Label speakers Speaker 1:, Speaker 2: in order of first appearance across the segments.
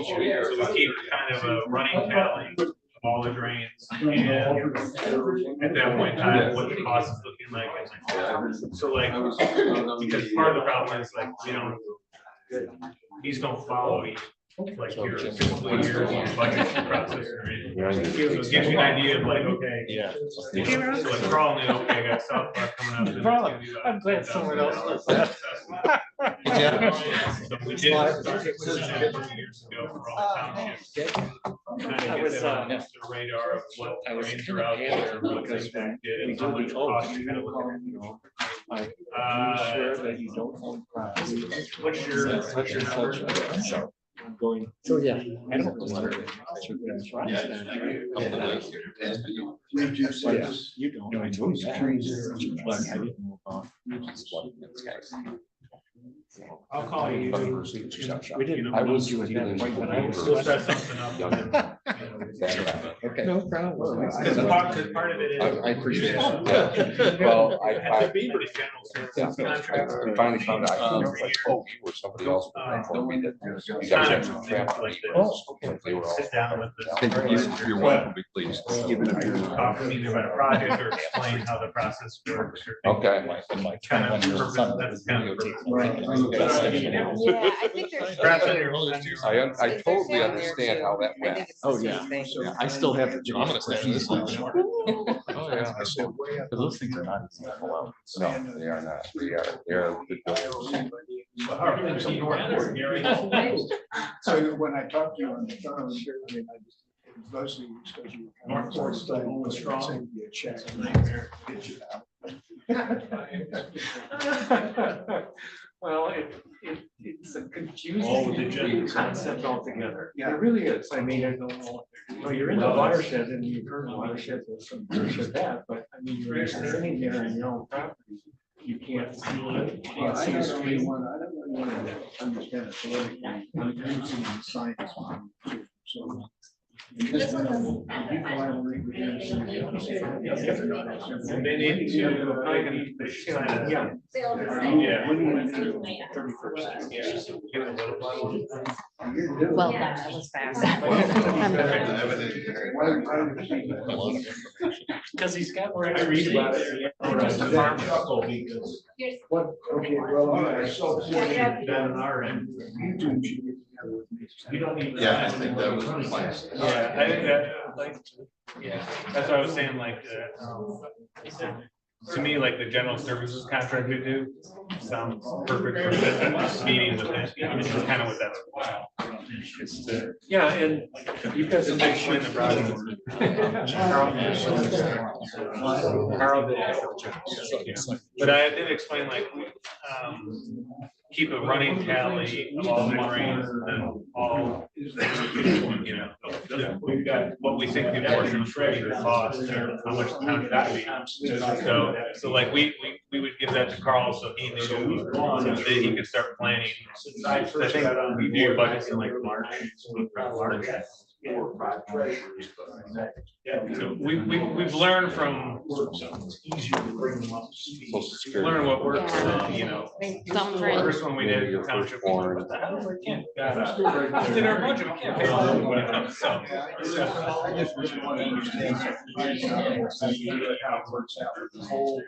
Speaker 1: So we keep kind of a running tally of all the drains, and at that point in time, what the cost is looking like. So like, because part of the problem is like, we don't, these don't follow each, like your fiscal year budget process or anything. It gives you an idea of like, okay,
Speaker 2: Yeah.
Speaker 1: so like Carl knew, okay, I got South Park coming up.
Speaker 2: I'm glad someone else does that.
Speaker 1: So we did years ago for all townships.
Speaker 2: I was
Speaker 1: The radar of what drains are out there, what they did, and how much cost you kind of look at.
Speaker 2: I'm sure that you don't own property.
Speaker 1: What's your number?
Speaker 2: I'm going. So yeah. I don't know. You don't. No, I told you that. But I didn't know about.
Speaker 1: I'll call you.
Speaker 2: We didn't.
Speaker 3: I was
Speaker 2: you at that point, but I was.
Speaker 1: We'll set something up.
Speaker 3: Okay.
Speaker 2: No problem.
Speaker 1: Because part of it is.
Speaker 3: I appreciate it. Well, I finally found out, I was like, oh, you were somebody else. Told me that you guys had some traffic. They were all.
Speaker 1: Sit down with
Speaker 3: Thank
Speaker 1: the.
Speaker 3: You're welcome, be pleased.
Speaker 1: Talk to me about a project or explain how the process works.
Speaker 3: Okay.
Speaker 1: Kind of purpose, that's kind of.
Speaker 4: Yeah, I think there's.
Speaker 3: I totally understand how that went.
Speaker 2: Oh, yeah. Yeah, I still have the.
Speaker 3: I'm gonna say this.
Speaker 2: Oh,
Speaker 3: yeah.
Speaker 2: Those things are not easy to pull out.
Speaker 3: No, they are not. They are good buildings.
Speaker 5: So when I talked to you on the phone, I mean, I just, it was mostly because you were kind of forced to send you a check. Get you out.
Speaker 2: Well, it's a confusing concept altogether. Yeah, it really is. I mean, you're in the watershed and you've heard watershed this and watershed that, but I mean, you're sitting there on your own property. You can't see it. You can't see the street.
Speaker 5: I don't really want to understand it politically. I'm using the science on it, so.
Speaker 1: They need to,
Speaker 2: Yeah.
Speaker 4: Well done, that was fast.
Speaker 2: Because he's got more to read about it.
Speaker 5: What, okay, well,
Speaker 1: down on our end. You don't even.
Speaker 3: Yeah, I think that was the plan.
Speaker 1: Yeah, I think that, like, yeah, that's what I was saying, like, to me, like the general services contract we do sounds perfect for this meeting with that, which is kind of what that's about.
Speaker 2: Yeah, and you guys
Speaker 1: Just explain the project. But I did explain, like, we keep a running tally of all the drains and all, you know, we've got what we think the portion should be the cost or how much the town should be. So like we would give that to Carl so he knew so that he could start planning. I think we do your budgets in like March. So we've learned from learn what works, you know. First one we did your Township. Did our budget, we can't pay all of them. So.
Speaker 5: I just really want to understand how it works out. The whole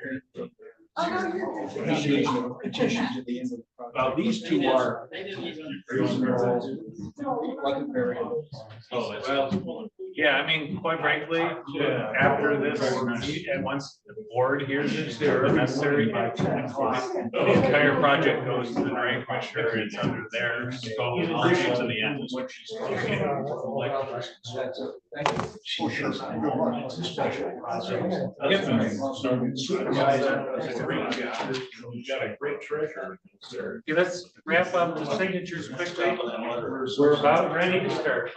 Speaker 5: petitions at the end of the project.
Speaker 1: Well, these two are. Oh, well, yeah, I mean, quite frankly, after this, and once the board hears it, they're necessary. The entire project goes to the drain commissioner, it's under their scope to the end.
Speaker 6: We've got a great treasurer.
Speaker 1: Okay, let's wrap up the signatures quickly. We're about ready to start.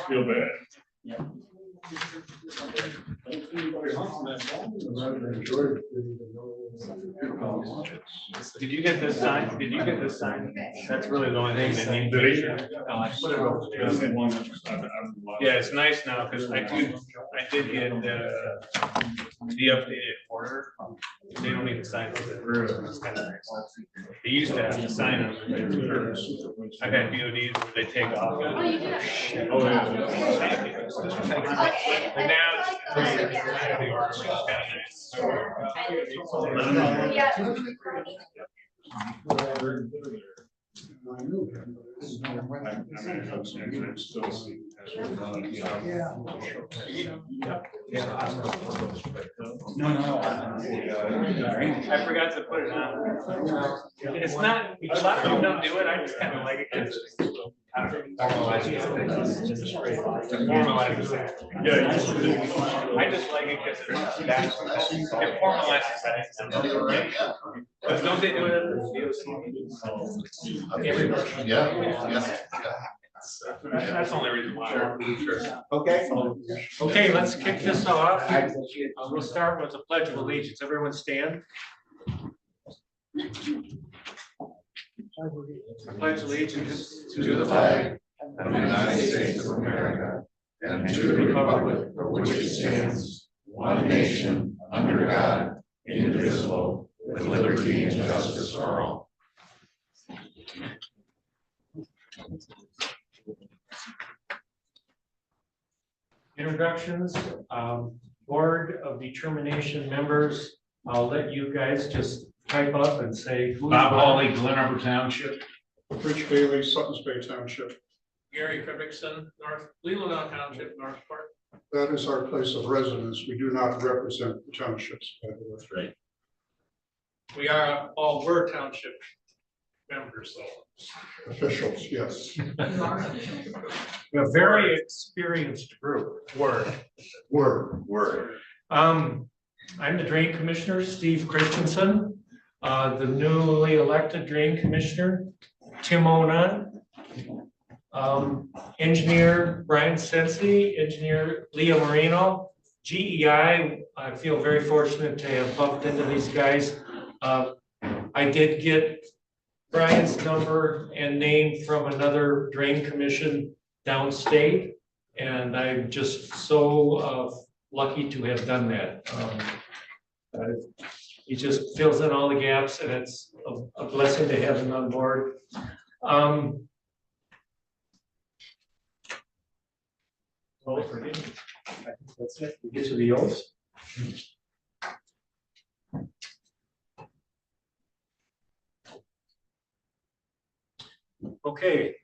Speaker 6: Feel bad.
Speaker 1: Did you get this signed? Did you get this signed? That's really the only thing that needs to be. Yeah, it's nice now because I did get the updated form. order. They don't need to sign those. It's kind of nice. They used to have to sign them. I've had BODs where they take off.
Speaker 6: Oh, yeah.
Speaker 1: And now it's the order, which is kind of nice. I forgot to put it on. It's not, a lot of people don't do it, I just kind of like it. 'Cause I don't know. Formalize it. I just like it because it formalizes that. But don't they do it at the VOC?
Speaker 3: Yeah.
Speaker 1: That's the only reason why. Sure.
Speaker 2: Okay. Okay, let's kick this off. We'll start with the Pledge of Allegiance. Everyone stand. I pledge allegiance
Speaker 3: To the flag of the United States of America and to the republic for which it stands, one nation, under God, indivisible, with liberty and justice for all.
Speaker 2: Introductions, Board of Determination members. I'll let you guys just type up and say.
Speaker 6: Bob Hawley, Glen Arbor Township.
Speaker 5: Rich Bailey, Suttons Bay Township.
Speaker 7: Gary Frederickson, North Leelanau Township, North Park.
Speaker 5: That is our place of residence. We do not represent the townships, by the way.
Speaker 6: Right.
Speaker 7: We are all were township members, so.
Speaker 5: Officials, yes.
Speaker 2: A very experienced group.
Speaker 7: Were.
Speaker 5: Were.
Speaker 2: I'm the Drain Commissioner, Steve Christensen. The newly elected Drain Commissioner, Tim Onan. Engineer Brian Sensi, Engineer Leah Moreno. GEI, I feel very fortunate to have bumped into these guys. I did get Brian's number and name from another drain commission downstate, and I'm just so lucky to have done that. He just fills in all the gaps, and it's a blessing to have him on board. Oh, forgive me. I think that's it. We get to the oaths. Okay.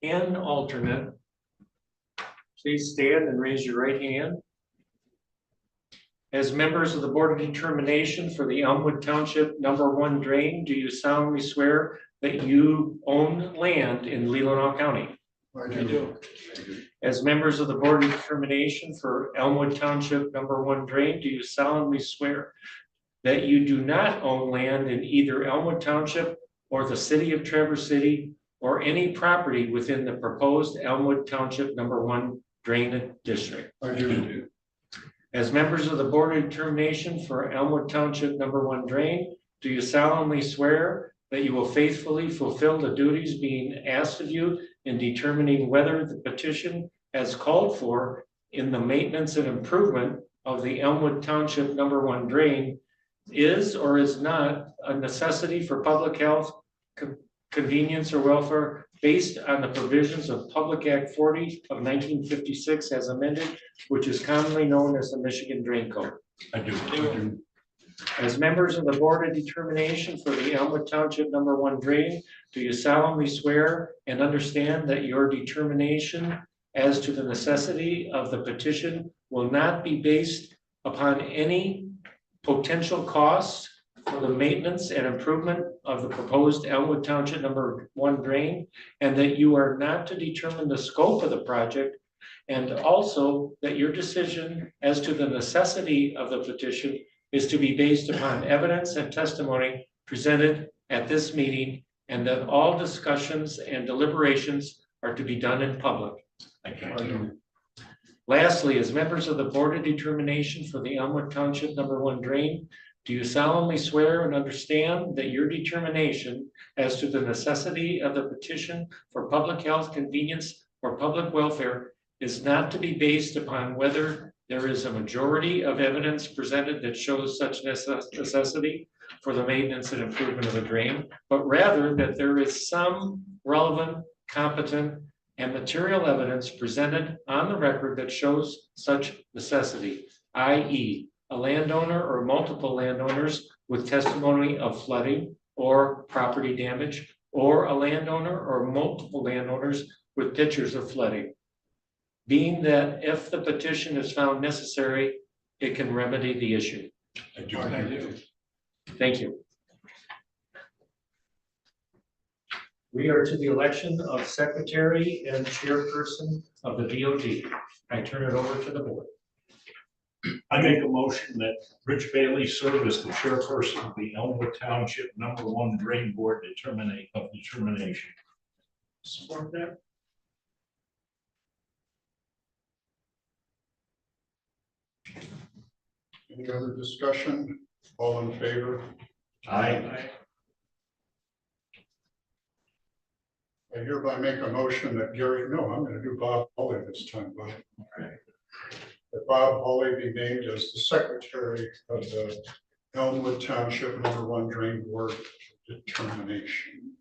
Speaker 2: And alternate. Please stand and raise your right hand. As members of the Board of Determination for the Elmwood Township #1 drain, do you solemnly swear that you own land in Leelanau County?
Speaker 5: I do.
Speaker 2: As members of the Board of Determination for Elmwood Township #1 drain, do you solemnly swear that you do not own land in either Elmwood Township or the city of Traverse City or any property within the proposed Elmwood Township #1 drain district?
Speaker 5: I do.
Speaker 2: As members of the Board of Determination for Elmwood Township #1 drain, do you solemnly swear that you will faithfully fulfill the duties being asked of you in determining whether the petition as called for in the maintenance and improvement of the Elmwood Township #1 drain is or is not a necessity for public health, convenience, or welfare based on the provisions of Public Act 40 of 1956 as amended, which is commonly known as the Michigan Drain Code?
Speaker 6: I do.
Speaker 2: As members of the Board of Determination for the Elmwood Township #1 drain, do you solemnly swear and understand that your determination as to the necessity of the petition will not be based upon any potential costs for the maintenance and improvement of the proposed Elmwood Township #1 drain, and that you are not to determine the scope of the project, and also that your decision as to the necessity of the petition is to be based upon evidence and testimony presented at this meeting, and that all discussions and deliberations are to be done in public. Lastly, as members of the Board of Determination for the Elmwood Township #1 drain, Do you solemnly swear and understand that your determination as to the necessity of the petition for public health, convenience, or public welfare is not to be based upon whether there is a majority of evidence presented that shows such necessity for the maintenance and improvement of a drain, but rather that there is some relevant, competent, and material evidence presented on the record that shows such necessity, i.e., a landowner or multiple landowners with testimony of flooding or property damage, or a landowner or multiple landowners with pictures of flooding. Being that if the petition is found necessary, it can remedy the issue.
Speaker 6: I do.
Speaker 2: Thank you. We are to the election of secretary and chairperson of the BOD. I turn it over to the board.
Speaker 6: I make a motion that Rich Bailey serve as the chairperson of the Elmwood Township #1 Drain Board determination.
Speaker 7: Support that.
Speaker 3: Any other discussion? All in favor?
Speaker 6: Aye.
Speaker 3: I hereby make a motion that I'm going to do Bob Hawley this time, Bob. That Bob Hawley be named as the secretary of the Elmwood Township #1 Drain Board determination.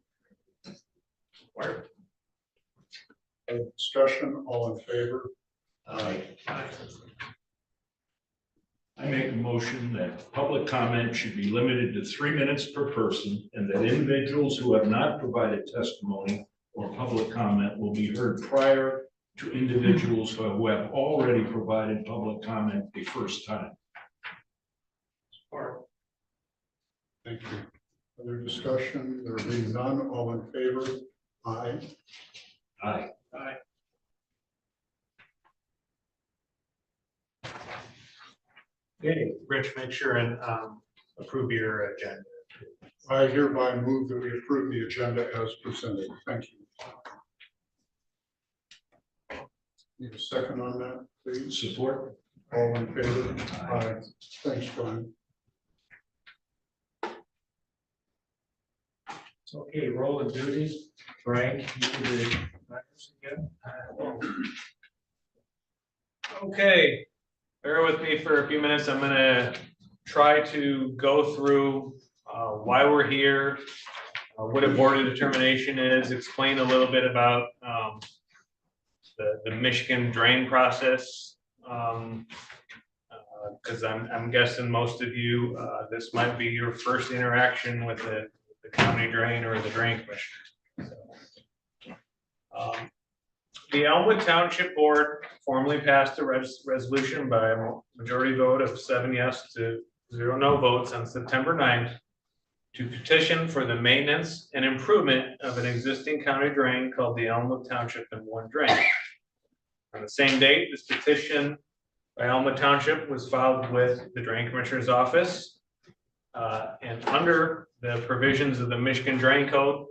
Speaker 3: Any discussion? All in favor?
Speaker 6: Aye. I make a motion that public comment should be limited to 3 minutes per person, and that individuals who have not provided testimony or public comment will be heard prior to individuals who have already provided public comment the first time.
Speaker 3: Thank you. Other discussion? There being none, all in favor? Aye.
Speaker 6: Aye.
Speaker 1: Okay, Rich, make sure and approve your agenda.
Speaker 3: I hereby move that we approve the agenda as presented. Thank you. Need a second on that, please?
Speaker 6: Support?
Speaker 3: All in favor? Aye. Thanks, Brian.
Speaker 2: Okay, roll of duty. Frank, you do the records again.
Speaker 1: Okay, bear with me for a few minutes. I'm gonna try to go through why we're here, what a board of determination is, explain a little bit about the Michigan drain process. Because I'm guessing most of you, this might be your first interaction with the county drain or the drain commissioner. The Elmwood Township Board formally passed a resolution by a majority vote of 7 yes to 0 no votes on September 9th to petition for the maintenance and improvement of an existing county drain called the Elmwood Township #1 drain. On the same date, this petition by Elmwood Township was filed with the Drain Commissioner's Office. And under the provisions of the Michigan Drain Code,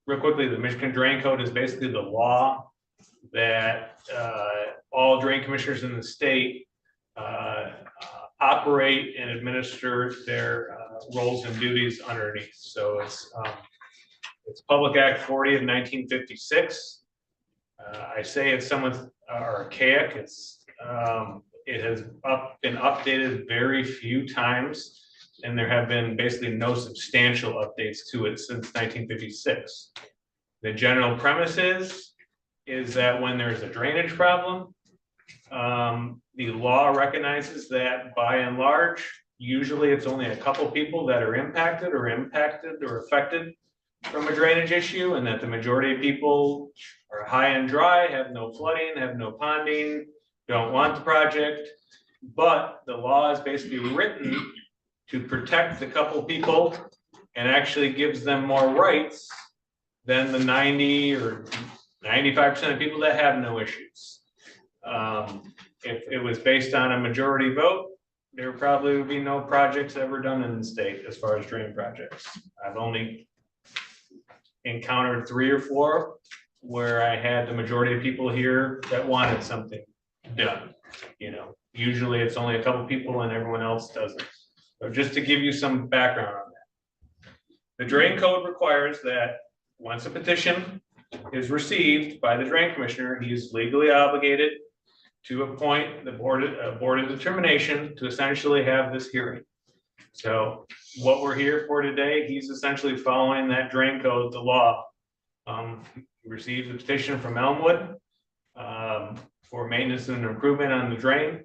Speaker 1: real quickly, the Michigan Drain Code is basically the law that all drain commissioners in the state operate and administer their roles and duties underneath. So it's Public Act 40 of 1956. I say it's somewhat archaic. It has been updated very few times, and there have been basically no substantial updates to it since 1956. The general premise is that when there's a drainage problem, the law recognizes that by and large, usually it's only a couple people that are impacted or affected from a drainage issue, and that the majority of people are high and dry, have no flooding, have no ponding, don't want the project. But the law is basically written to protect the couple people and actually gives them more rights than the 90 or 95% of people that have no issues. If it was based on a majority vote, there probably would be no projects ever done in the state as far as drain projects. I've only encountered 3 or 4 where I had the majority of people here that wanted something done. You know, usually it's only a couple people and everyone else doesn't. So just to give you some background on that. The drain code requires that once a petition is received by the drain commissioner, he is legally obligated to appoint the board of determination to essentially have this hearing. So what we're here for today, he's essentially following that drain code, the law. He received a petition from Elmwood for maintenance and improvement on the drain.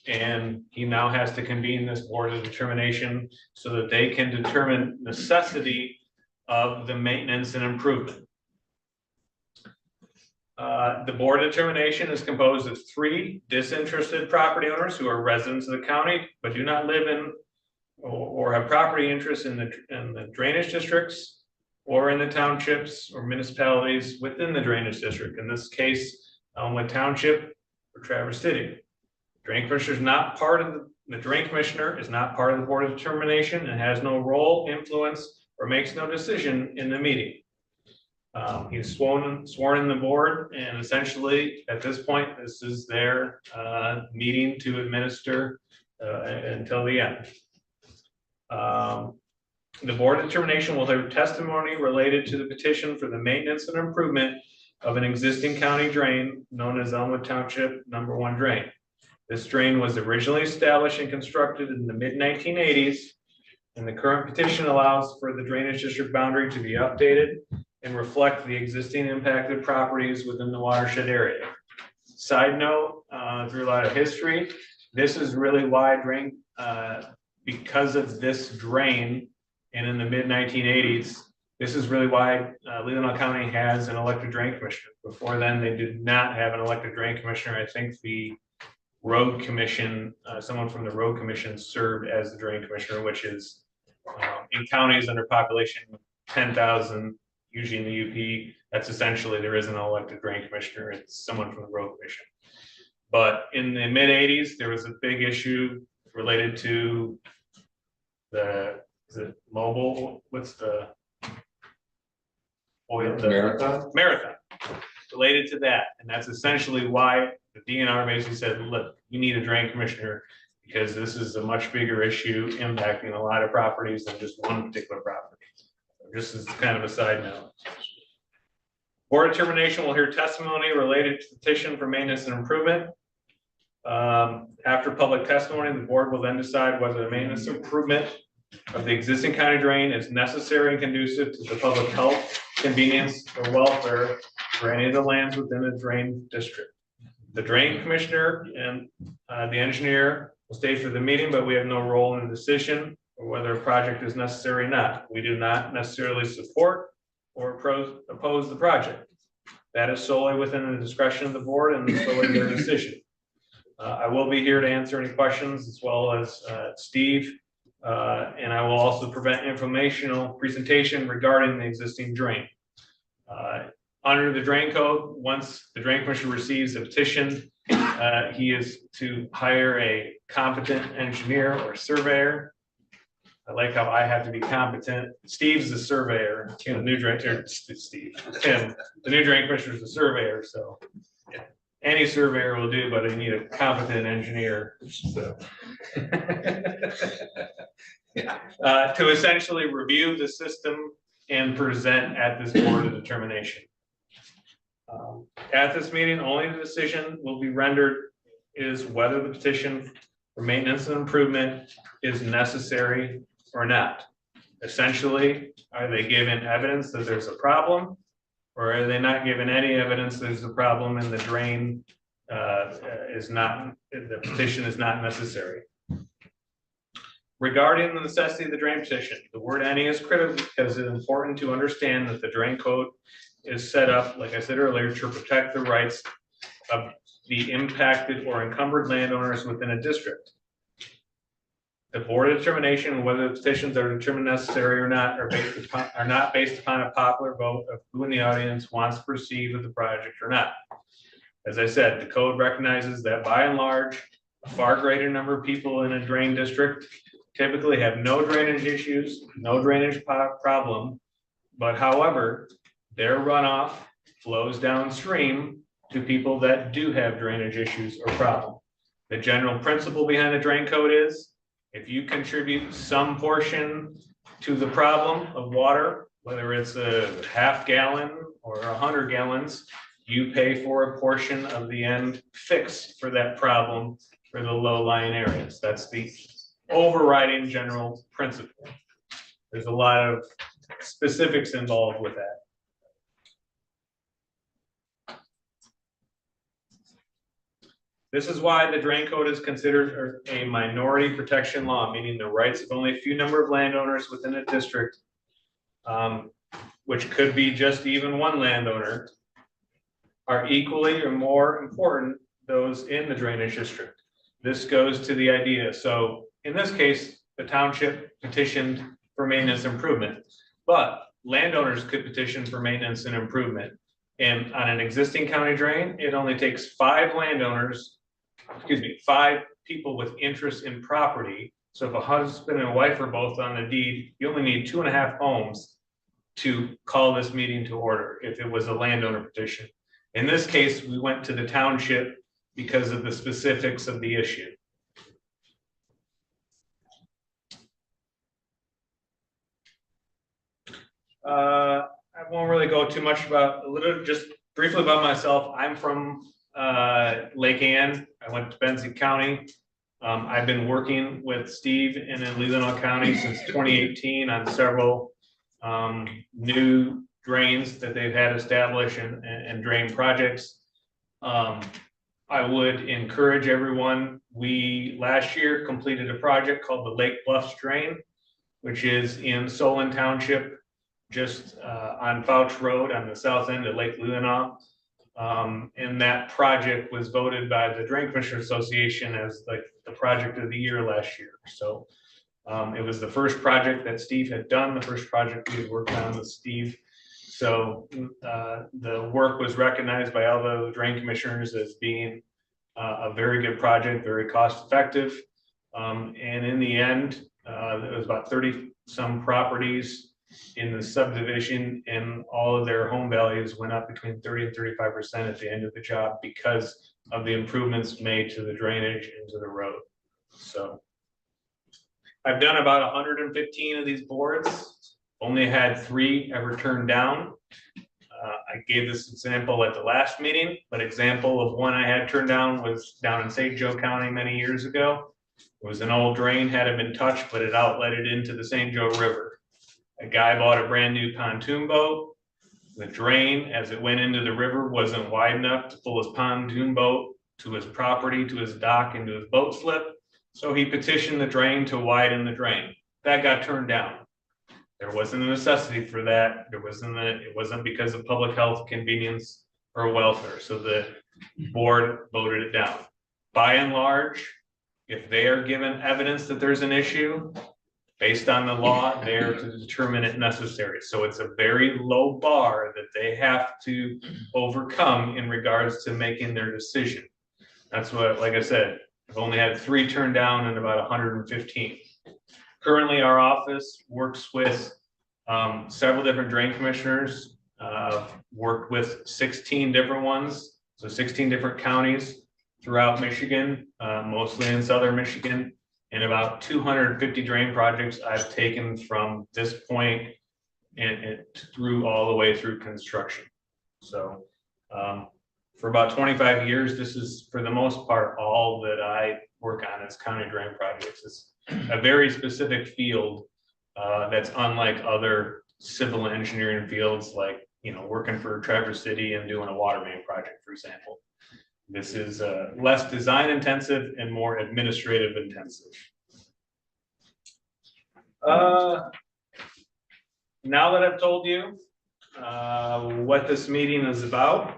Speaker 1: And he now has to convene this board of determination so that they can determine necessity of the maintenance and improvement. The board of determination is composed of 3 disinterested property owners who are residents of the county, but do not live in or have property interests in the drainage districts or in the townships or municipalities within the drainage district. In this case, Elmwood Township or Traverse City. Drain commissioner is not part of the drain commissioner is not part of the board of determination and has no role, influence, or makes no decision in the meeting. He's sworn in the board, and essentially at this point, this is their meeting to administer until the end. The board of determination will have testimony related to the petition for the maintenance and improvement of an existing county drain known as Elmwood Township #1 drain. This drain was originally established and constructed in the mid-1980s, and the current petition allows for the drainage district boundary to be updated and reflect the existing impacted properties within the watershed area. Side note, through a lot of history, this is really why drain, because of this drain, and in the mid-1980s, this is really why Leelanau County has an elected drain commissioner. Before then, they did not have an elected drain commissioner. I think the road commission, someone from the road commission served as the drain commissioner, which is in counties under population 10,000, usually in the UP, that's essentially, there isn't an elected drain commissioner, it's someone from the road commission. But in the mid-80s, there was a big issue related to the mobile, what's the oil?
Speaker 3: Marathon?
Speaker 1: Marathon, related to that. And that's essentially why the DNR basically said, look, you need a drain commissioner because this is a much bigger issue impacting a lot of properties than just one particular property. Just as kind of a side note. Board of determination will hear testimony related to the petition for maintenance and improvement. After public testimony, the board will then decide whether the maintenance improvement of the existing county drain is necessary and conducive to the public health, convenience, or welfare for any of the lands within the drain district. The drain commissioner and the engineer will stay for the meeting, but we have no role in the decision or whether a project is necessary or not. We do not necessarily support or oppose the project. That is solely within the discretion of the board and solely their decision. I will be here to answer any questions as well as Steve, and I will also prevent informational presentation regarding the existing drain. Under the drain code, once the drain commissioner receives a petition, he is to hire a competent engineer or surveyor. I like how I have to be competent. Steve's the surveyor, the new drain, Steve, Tim, the new drain commissioner is the surveyor, so any surveyor will do, but I need a competent engineer. So. To essentially review the system and present at this board of determination. At this meeting, only the decision will be rendered is whether the petition for maintenance and improvement is necessary or not. Essentially, are they given evidence that there's a problem, or are they not given any evidence there's a problem and the drain the petition is not necessary? Regarding the necessity of the drain petition, the word any is critical because it's important to understand that the drain code is set up, like I said earlier, to protect the rights of the impacted or encumbered landowners within a district. The board of determination whether the petitions are determined necessary or not are not based upon a popular vote of who in the audience wants to proceed with the project or not. As I said, the code recognizes that by and large, a far greater number of people in a drain district typically have no drainage issues, no drainage problem, but however, their runoff flows downstream to people that do have drainage issues or problem. The general principle behind the drain code is If you contribute some portion to the problem of water, whether it's a half gallon or 100 gallons, you pay for a portion of the end fix for that problem for the low-lying areas. That's the overriding general principle. There's a lot of specifics involved with that. This is why the drain code is considered a minority protection law, meaning the rights of only a few number of landowners within a district, which could be just even one landowner, are equally or more important those in the drainage district. This goes to the idea. So in this case, the township petitioned for maintenance improvement, but landowners could petition for maintenance and improvement. And on an existing county drain, it only takes 5 people with interest in property. So if a husband and a wife are both on the deed, you only need 2.5 homes to call this meeting to order if it was a landowner petition. In this case, we went to the township because of the specifics of the issue. I won't really go too much about, just briefly about myself. I'm from Lake Ann. I went to Benzie County. I've been working with Steve in Leelanau County since 2018 on several new drains that they've had established and drain projects. I would encourage everyone, we last year completed a project called the Lake Bluffs Drain, which is in Solon Township, just on Fouch Road on the south end of Lake Leelanau. And that project was voted by the Drain Commissioner Association as like the project of the year last year. So it was the first project that Steve had done, the first project we had worked on with Steve. So the work was recognized by all the drain commissioners as being a very good project, very cost effective. And in the end, it was about 30 some properties in the subdivision, and all of their home values went up between 30 and 35% at the end of the job because of the improvements made to the drainage into the road. So I've done about 115 of these boards, only had 3 ever turned down. I gave this example at the last meeting, but example of one I had turned down was down in St. Joe County many years ago. It was an old drain, hadn't been touched, but it outletted into the St. Joe River. A guy bought a brand new pontoon boat. The drain, as it went into the river, wasn't wide enough to pull his pontoon boat to his property, to his dock, into his boat slip. So he petitioned the drain to widen the drain. That got turned down. There wasn't a necessity for that. It wasn't because of public health, convenience, or welfare. So the board voted it down. By and large, if they are given evidence that there's an issue, based on the law, they are to determine it necessary. So it's a very low bar that they have to overcome in regards to making their decision. That's what, like I said, I've only had 3 turned down in about 115. Currently, our office works with several different drain commissioners, worked with 16 different ones, so 16 different counties throughout Michigan, mostly in southern Michigan, and about 250 drain projects I've taken from this point and through all the way through construction. So for about 25 years, this is for the most part all that I work on is county drain projects. It's a very specific field that's unlike other civil engineering fields, like, you know, working for Traverse City and doing a water main project, for example. This is less design intensive and more administrative intensive. Now that I've told you what this meeting is about,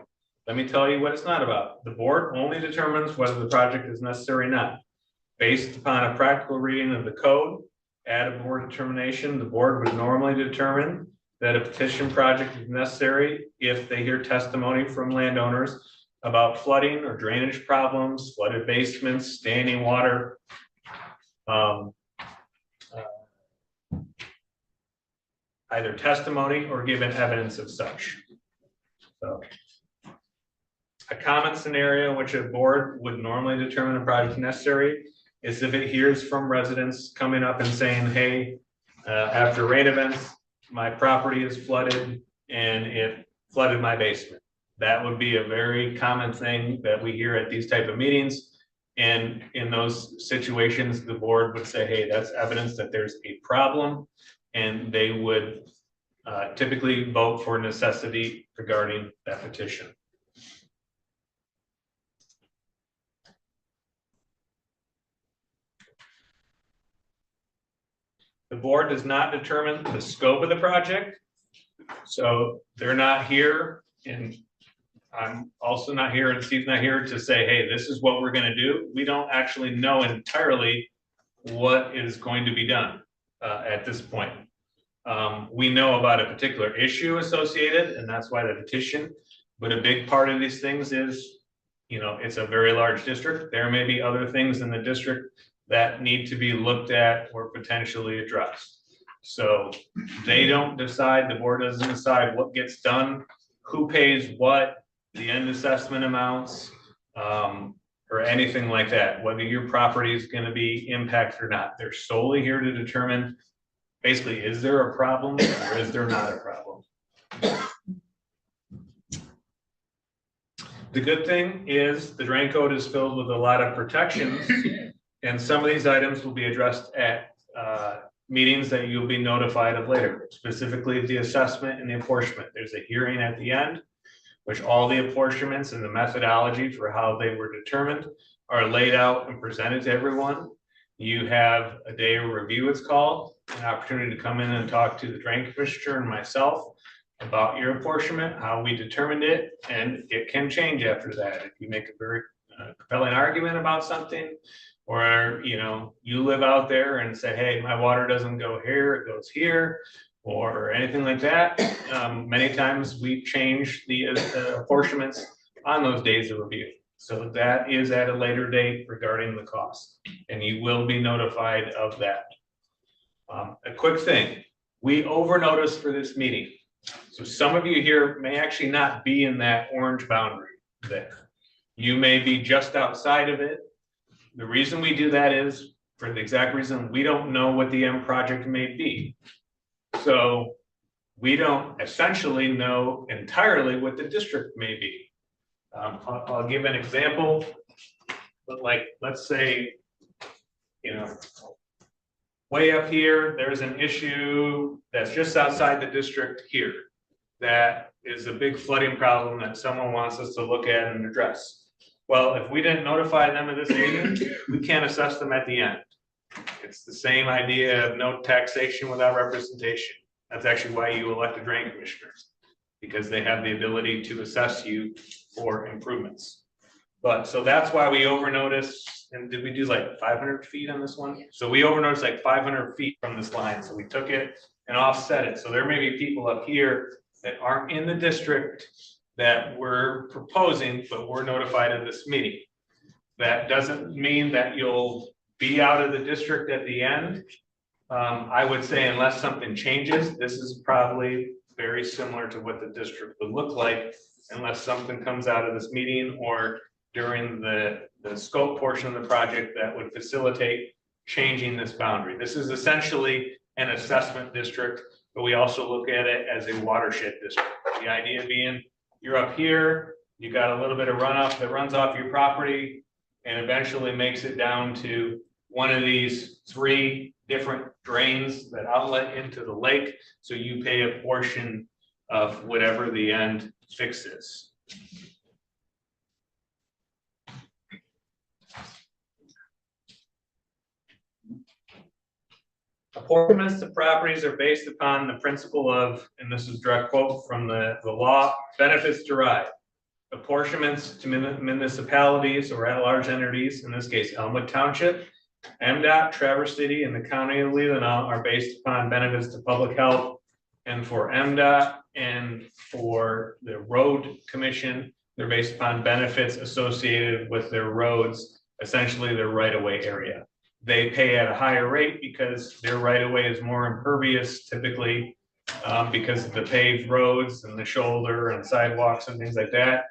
Speaker 1: let me tell you what it's not about. The board only determines whether the project is necessary or not. Based upon a practical reading of the code, at a board determination, the board would normally determine that a petition project is necessary if they hear testimony from landowners about flooding or drainage problems, flooded basements, standing water, either testimony or given evidence of such. So, a common scenario in which a board would normally determine a project necessary is if it hears from residents coming up and saying, hey, after rain events, my property is flooded and it flooded my basement. That would be a very common thing that we hear at these type of meetings. And in those situations, the board would say, hey, that's evidence that there's a problem. And they would typically vote for necessity regarding that petition. The board does not determine the scope of the project. So they're not here, and I'm also not here, and Steve's not here to say, hey, this is what we're gonna do. We don't actually know entirely what is going to be done at this point. We know about a particular issue associated, and that's why the petition, but a big part of these things is, you know, it's a very large district. There may be other things in the district that need to be looked at or potentially addressed. So they don't decide, the board doesn't decide what gets done, who pays what, the end assessment amounts, or anything like that, whether your property is going to be impacted or not. They're solely here to determine, basically, is there a problem or is there not a problem? The good thing is the drain code is filled with a lot of protections, and some of these items will be addressed at meetings that you'll be notified of later, specifically the assessment and the apportionment. There's a hearing at the end, which all the apportionments and the methodology for how they were determined are laid out and presented to everyone. You have a day of review, it's called, an opportunity to come in and talk to the drain commissioner and myself about your apportionment, how we determined it, and it can change after that. If you make a very compelling argument about something, or, you know, you live out there and say, hey, my water doesn't go here, it goes here, or anything like that. Many times we change the apportionments on those days of review. So that is at a later date regarding the cost, and you will be notified of that. A quick thing, we over-noticed for this meeting. So some of you here may actually not be in that orange boundary there. You may be just outside of it. The reason we do that is for the exact reason we don't know what the end project may be. So we don't essentially know entirely what the district may be. I'll give an example, but like, let's say, you know, way up here, there's an issue that's just outside the district here. That is a big flooding problem that someone wants us to look at and address. Well, if we didn't notify them of this meeting, we can't assess them at the end. It's the same idea of no taxation without representation. That's actually why you elect a drain commissioner, because they have the ability to assess you for improvements. But so that's why we over notice. And did we do like 500 feet on this one? So we over noticed like 500 feet from this line. So we took it and offset it. So there may be people up here that aren't in the district that we're proposing, but we're notified of this meeting. That doesn't mean that you'll be out of the district at the end. I would say unless something changes, this is probably very similar to what the district would look like unless something comes out of this meeting or during the scope portion of the project that would facilitate changing this boundary. This is essentially an assessment district, but we also look at it as a watershed district. The idea being you're up here, you got a little bit of runoff that runs off your property and eventually makes it down to one of these 3 different drains that outlet into the lake. So you pay a portion of whatever the end fix is. Apportionments of properties are based upon the principle of, and this is a direct quote from the law, benefits derived. Apportionments to municipalities or at-large entities, in this case Elmwood Township, MDOT, Traverse City, and the County of Leelanau are based upon benefits to public health. And for MDOT and for the road commission, they're based upon benefits associated with their roads, essentially their right-of-way area. They pay at a higher rate because their right-of-way is more impervious typically because of the paved roads and the shoulder and sidewalks and things like that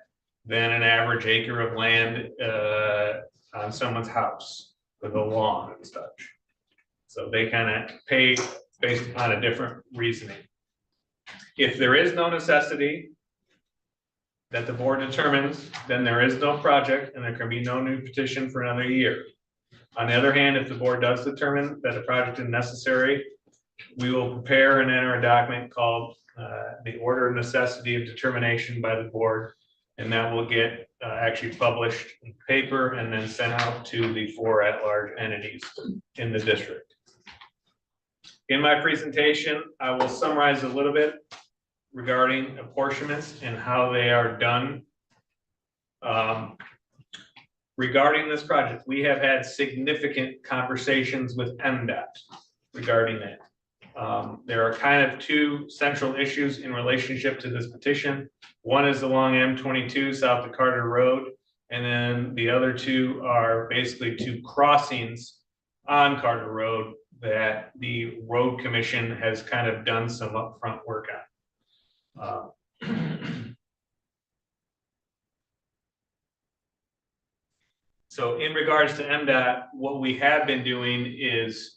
Speaker 1: than an average acre of land on someone's house. for the lawn and such. So they kind of pay based upon a different reasoning. If there is no necessity that the board determines, then there is no project and there can be no new petition for another year. On the other hand, if the board does determine that a project is necessary, we will prepare and enter a document called the order of necessity of determination by the board. And that will get actually published in paper and then sent out to the 4 at-large entities in the district. In my presentation, I will summarize a little bit regarding apportionments and how they are done. Regarding this project, we have had significant conversations with MDOT regarding it. There are kind of 2 central issues in relationship to this petition. One is along M22 south of Carter Road, and then the other 2 are basically 2 crossings on Carter Road that the road commission has kind of done some upfront work on. So in regards to MDOT, what we have been doing is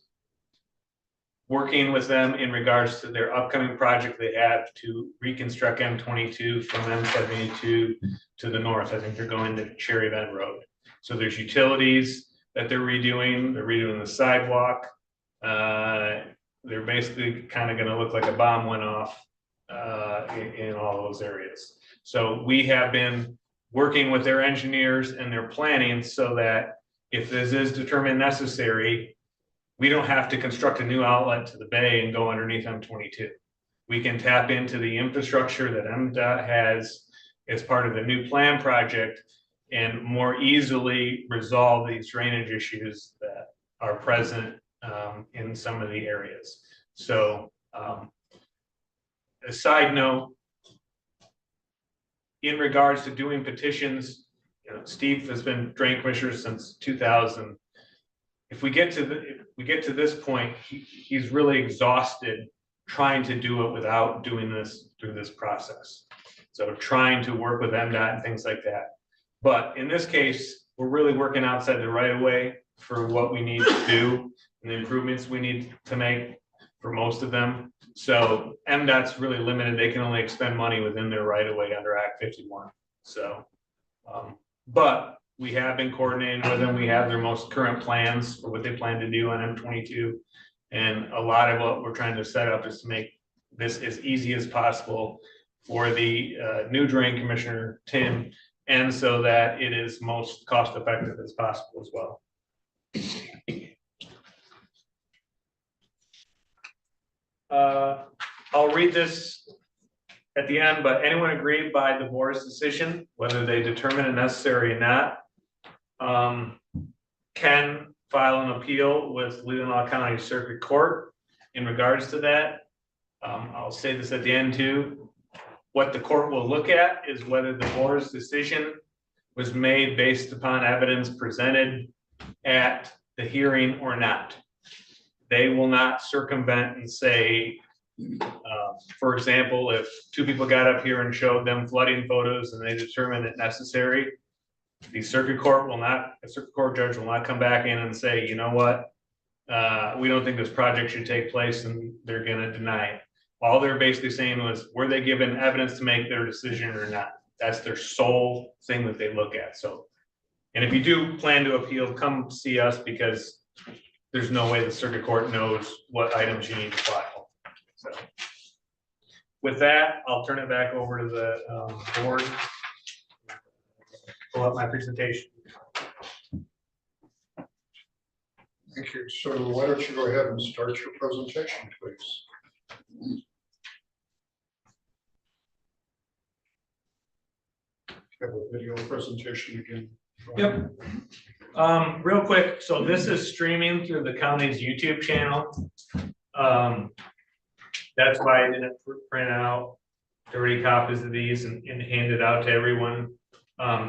Speaker 1: working with them in regards to their upcoming project they have to reconstruct M22 from M72 to the north. I think they're going to Cherry Bend Road. So there's utilities that they're redoing the sidewalk. They're basically kind of going to look like a bomb went off in all those areas. So we have been working with their engineers and their planning so that if this is determined necessary, we don't have to construct a new outlet to the bay and go underneath M22. We can tap into the infrastructure that MDOT has as part of the new plan project and more easily resolve these drainage issues that are present in some of the areas. So a side note, in regards to doing petitions, Steve has been drain commissioner since 2000. If we get to this point, he's really exhausted trying to do it without doing this through this process. So trying to work with MDOT and things like that. But in this case, we're really working outside the right of way for what we need to do and the improvements we need to make for most of them. So MDOT's really limited. They can only expend money within their right of way under Act 51. So, but we have been coordinating with them. We have their most current plans for what they plan to do on M22. And a lot of what we're trying to set up is to make this as easy as possible for the new drain commissioner, Tim, and so that it is most cost effective as possible as well. I'll read this at the end, but anyone aggrieved by the board's decision, whether they determine it necessary or not, can file an appeal with Leelanau County Circuit Court in regards to that. I'll say this at the end too. What the court will look at is whether the board's decision was made based upon evidence presented at the hearing or not. They will not circumvent and say, for example, if 2 people got up here and showed them flooding photos and they determined it necessary, the circuit court judge will not come back in and say, you know what, we don't think this project should take place, and they're going to deny it. All they're basically saying was, were they given evidence to make their decision or not? That's their sole thing that they look at. So, and if you do plan to appeal, come see us, because there's no way the circuit court knows what items you need to file. So with that, I'll turn it back over to the board. Pull up my presentation.
Speaker 5: Thank you. So why don't you go ahead and start your presentation, please? Have a video presentation again.
Speaker 1: Yep. Real quick, so this is streaming through the county's YouTube channel. That's why I didn't print out 30 copies of these and hand it out to everyone.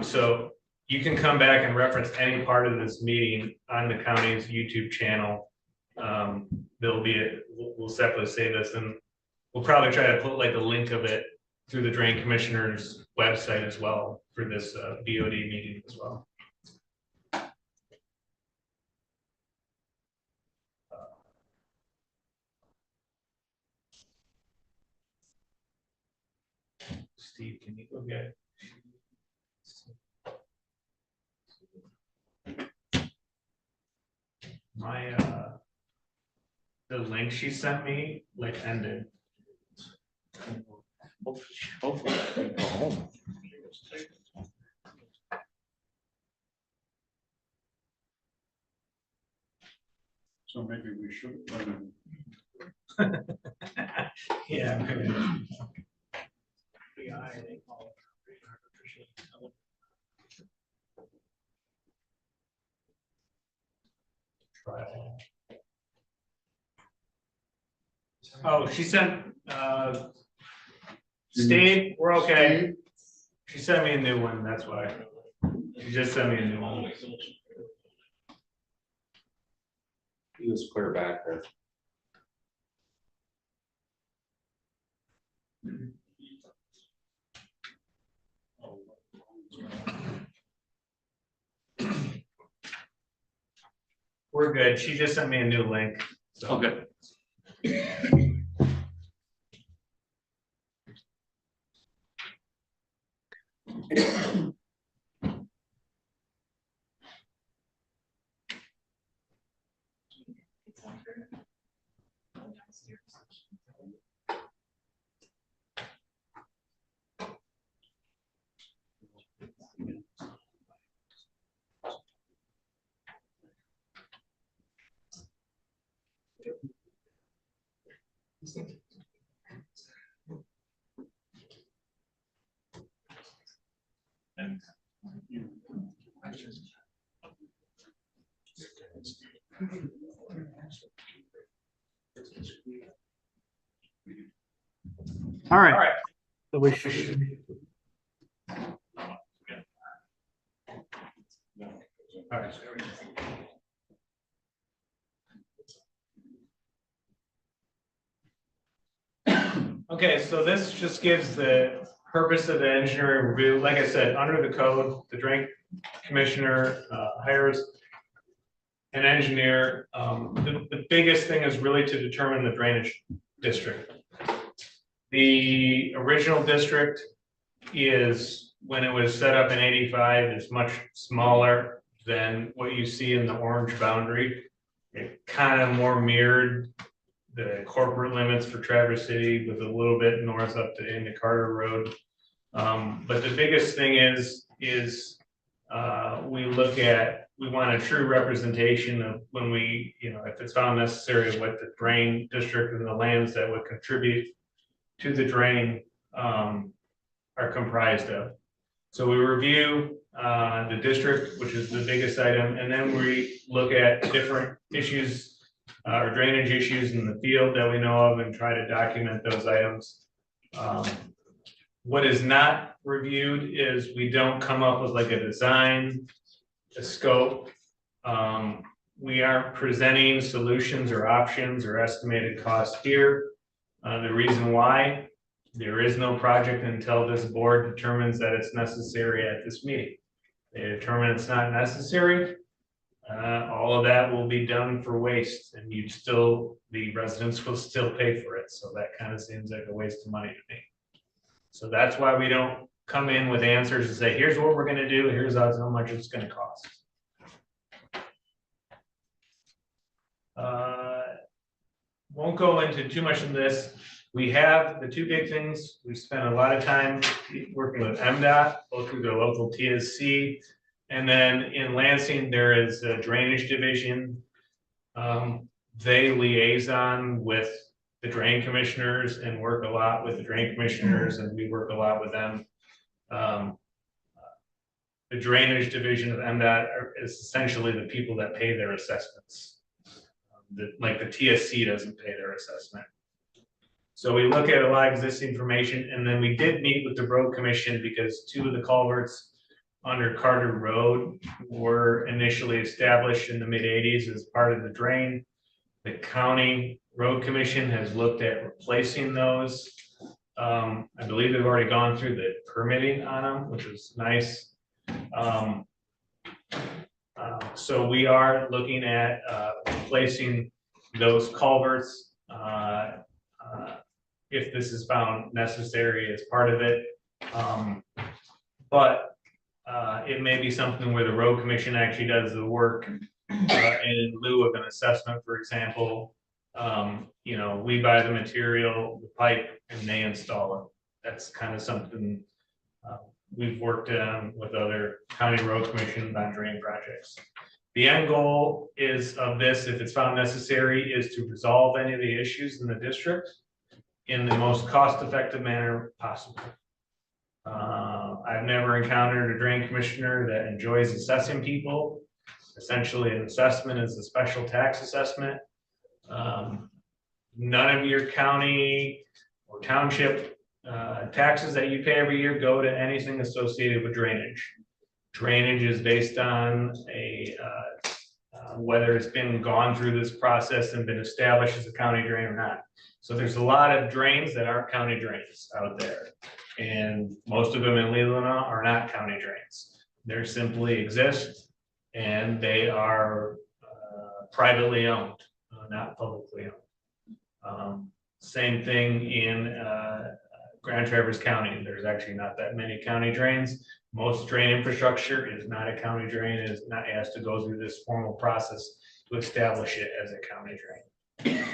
Speaker 1: So you can come back and reference any part of this meeting on the county's YouTube channel. We'll separately say this, and we'll probably try to put like a link of it through the drain commissioner's website as well for this BOD meeting as well. Steve, can you go get? My, the link she sent me, like, ended.
Speaker 2: Hopefully, I can go home.
Speaker 3: So maybe we should.
Speaker 1: Yeah. maybe. Try. Oh, she sent, Steve, we're okay. She sent me a new one, that's why. She just sent me a new one.
Speaker 8: He was clear back there.
Speaker 1: We're good. She just sent me a new link. So.
Speaker 8: Okay.
Speaker 1: All right.
Speaker 2: So we should.
Speaker 1: All right. Okay, so this just gives the purpose of the engineering review. Like I said, under the code, the drain commissioner hires an engineer. The biggest thing is really to determine the drainage district. The original district is, when it was set up in '85, is much smaller than what you see in the orange boundary. It kind of more mirrored the corporate limits for Traverse City with a little bit north up to into Carter Road. But the biggest thing is we want a true representation of when we, if it's found necessary, what the drain district and the lands that would contribute to the drain are comprised of. So we review the district, which is the biggest item, and then we look at different issues or drainage issues in the field that we know of and try to document those items. What is not reviewed is we don't come up with like a design, a scope. We aren't presenting solutions or options or estimated costs here. The reason why, there is no project until this board determines that it's necessary at this meeting. They determine it's not necessary, all of that will be done for waste, and the residents will still pay for it. So that kind of seems like a waste of money to me. So that's why we don't come in with answers and say, here's what we're gonna do, here's how much it's gonna cost. Won't go into too much of this. We have the two big things. We spent a lot of time working with MDOT, both through their local TSC. And then in Lansing, there is a drainage division. They liaison with the drain commissioners and work a lot with the drain commissioners, and we work a lot with them. The drainage division of MDOT is essentially the people that pay their assessments. Like the TSC doesn't pay their assessment. So we look at a lot of existing information, and then we did meet with the road commission because two of the culverts under Carter Road were initially established in the mid-'80s as part of the drain. The county road commission has looked at replacing those. I believe they've already gone through the permitting on them, which is nice. So we are looking at replacing those culverts if this is found necessary as part of it. But it may be something where the road commission actually does the work in lieu of an assessment, for example. You know, we buy the material, the pipe, and they install it. That's kind of something we've worked on with other county road commissions on drain projects. The end goal is of this, if it's found necessary, is to resolve any of the issues in the district in the most cost-effective manner possible. I've never encountered a drain commissioner that enjoys assessing people. Essentially, an assessment is a special tax assessment. None of your county or township taxes that you pay every year go to anything associated with drainage. Drainage is based on whether it's been gone through this process and been established as a county drain or not. So there's a lot of drains that aren't county drains out there. And most of them in Leelanau are not county drains. They simply exist and they are privately owned, not publicly owned. Same thing in Grand Traverse County. There's actually not that many county drains. Most drain infrastructure is not a county drain, it has to go through this formal process to establish it as a county drain.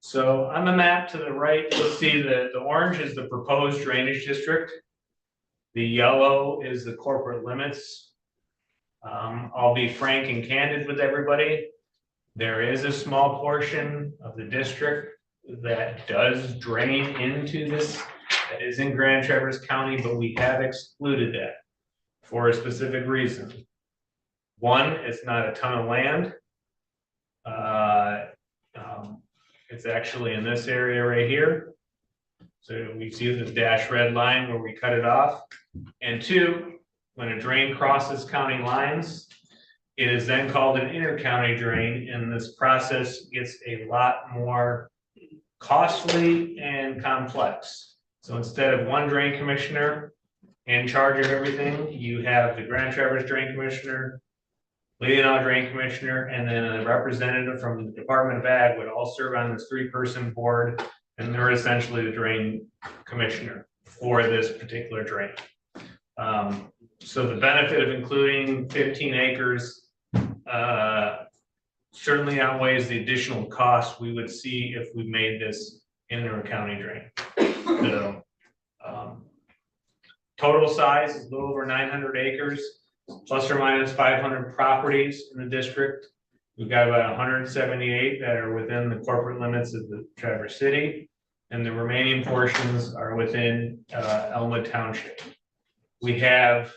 Speaker 1: So on the map to the right, you'll see the orange is the proposed drainage district. The yellow is the corporate limits. I'll be frank and candid with everybody. There is a small portion of the district that does drain into this, that is in Grand Traverse County, but we have excluded that for a specific reason. One, it's not a ton of land. It's actually in this area right here. So we see the dash red line where we cut it off. And two, when a drain crosses county lines, it is then called an inter-county drain, and this process gets a lot more costly and complex. So instead of one drain commissioner in charge of everything, you have the Grand Traverse Drain Commissioner, Leelanau Drain Commissioner, and then a representative from the Department of Ag would all serve on this 3-person board, and they're essentially the drain commissioner for this particular drain. So the benefit of including 15 acres certainly outweighs the additional cost we would see if we made this inter-county drain. So total size is a little over 900 acres, plus or minus 500 properties in the district. We've got about 178 that are within the corporate limits of the Traverse City, and the remaining portions are within Elmwood Township. We have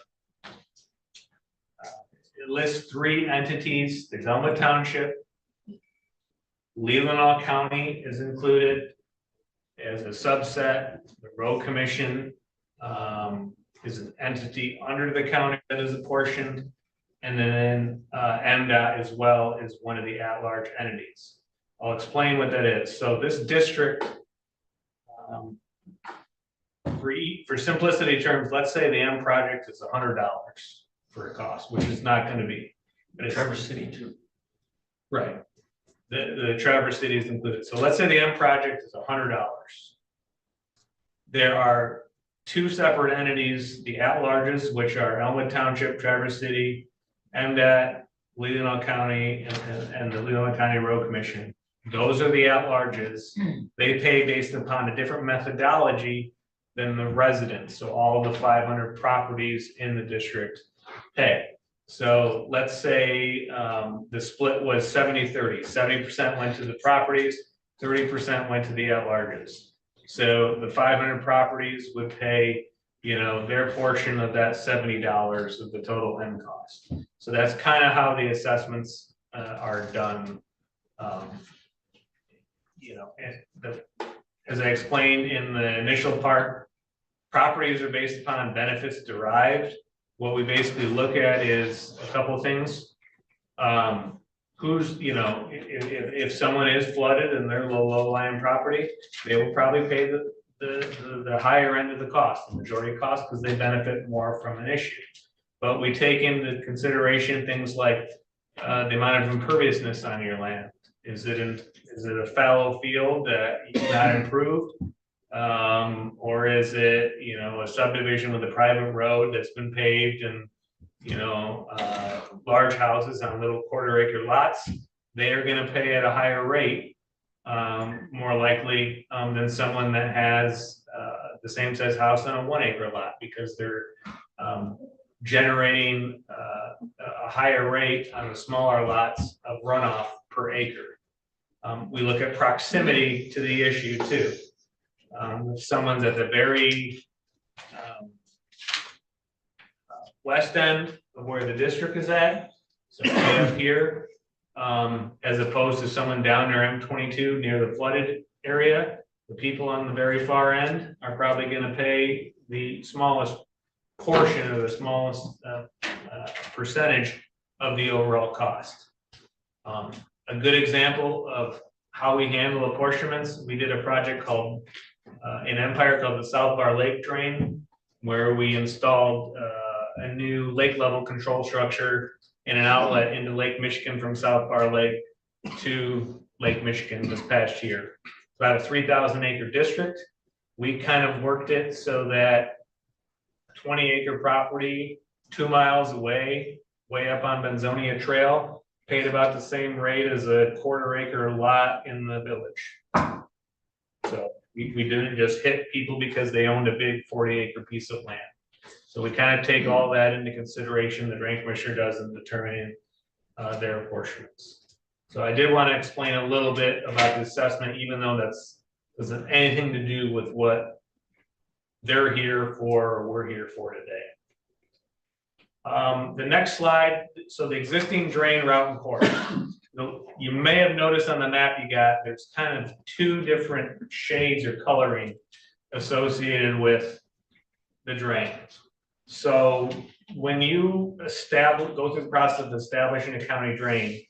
Speaker 1: it lists 3 entities. There's Elmwood Township. Leelanau County is included as a subset. The Road Commission is an entity under the county that is apportioned. And then MDOT as well is one of the at-large entities. I'll explain what that is. So this district, for simplicity terms, let's say the M project is $100 for a cost, which is not going to be. But Traverse City too. Right. The Traverse City is included. So let's say the M project is $100. There are 2 separate entities, the at-larges, which are Elmwood Township, Traverse City, MDOT, Leelanau County, and the Leelanau County Road Commission. Those are the at-larges. They pay based upon a different methodology than the residents. So all the 500 properties in the district pay. So let's say the split was 70-30. 70% went to the properties, 30% went to the at-larges. So the 500 properties would pay, you know, their portion of that $70 of the total end cost. So that's kind of how the assessments are done. You know, as I explained in the initial part, properties are based upon benefits derived. What we basically look at is a couple of things. Who's, you know, if someone is flooded and they're low-lying property, they will probably pay the higher end of the cost, the majority cost, because they benefit more from an issue. But we take into consideration things like the amount of imperviousness on your land. Is it a fallow field that is not improved? Or is it, a subdivision with a private road that's been paved and, large houses on little quarter-acre lots? They are gonna pay at a higher rate, more likely, than someone that has, the same size house on a 1-acre lot, because they're, generating, a higher rate on the smaller lots of runoff per acre. We look at proximity to the issue too. If someone's at the very west end of where the district is at, so way up here, as opposed to someone down near M22 near the flooded area, the people on the very far end are probably going to pay the smallest portion or the smallest percentage of the overall cost. A good example of how we handle apportionments, we did a project called in Empire called the South Bar Lake Drain, where we installed a new lake level control structure and an outlet into Lake Michigan from South Bar Lake to Lake Michigan this past year. About a 3,000 acre district. We kind of worked it so that 20-acre property 2 miles away, way up on Benzonia Trail, paid about the same rate as a quarter-acre lot in the village. So we didn't just hit people because they owned a big 40-acre piece of land. So we kind of take all that into consideration. The drain commissioner does in determining their apportionments. So I did want to explain a little bit about the assessment, even though that's doesn't anything to do with what they're here for or we're here for today. The next slide, so the existing drain route and course. You may have noticed on the map you got, there's kind of 2 different shades or coloring associated with the drain. So when you go through the process of establishing a county drain,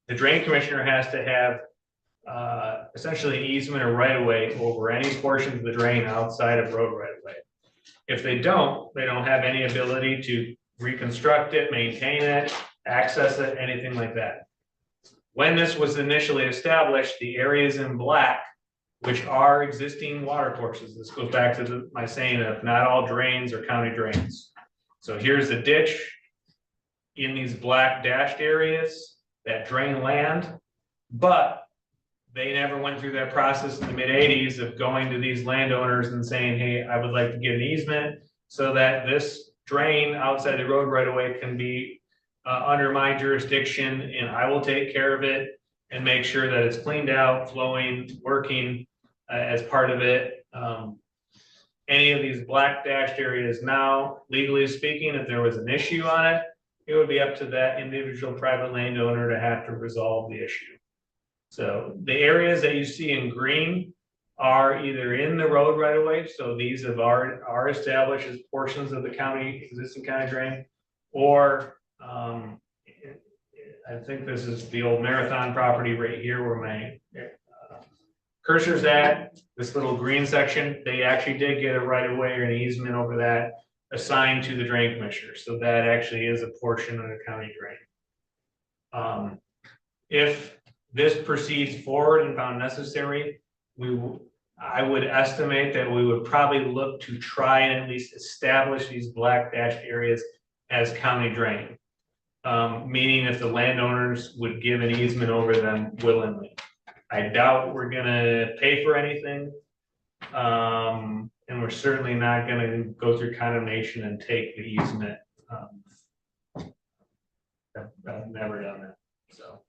Speaker 1: the drain commissioner has to have essentially easement or right of way over any portions of the drain outside of road right of way. If they don't have any ability to reconstruct it, maintain it, access it, anything like that. When this was initially established, the areas in black, which are existing water courses, this goes back to my saying of not all drains are county drains. So here's the ditch in these black dashed areas that drain land, but they never went through that process in the mid-80s of going to these landowners and saying, hey, I would like to get an easement so that this drain outside the road right away can be under my jurisdiction, and I will take care of it and make sure that it's cleaned out, flowing, working as part of it. Any of these black dashed areas now, legally speaking, if there was an issue on it, it would be up to that individual private landowner to have to resolve the issue. So the areas that you see in green are either in the road right away, so these are established as portions of the existing county drain, or I think this is the old Marathon property right here where my cursor's at, this little green section. They actually did get a right of way or an easement over that assigned to the drain commissioner. So that actually is a portion of the county drain. If this proceeds forward and found necessary, I would estimate that we would probably look to try and at least establish these black dashed areas as county drain. Meaning if the landowners would give an easement over them willingly. I doubt we're gonna pay for anything. And we're certainly not gonna go through condemnation and take the easement. I've never done that, so.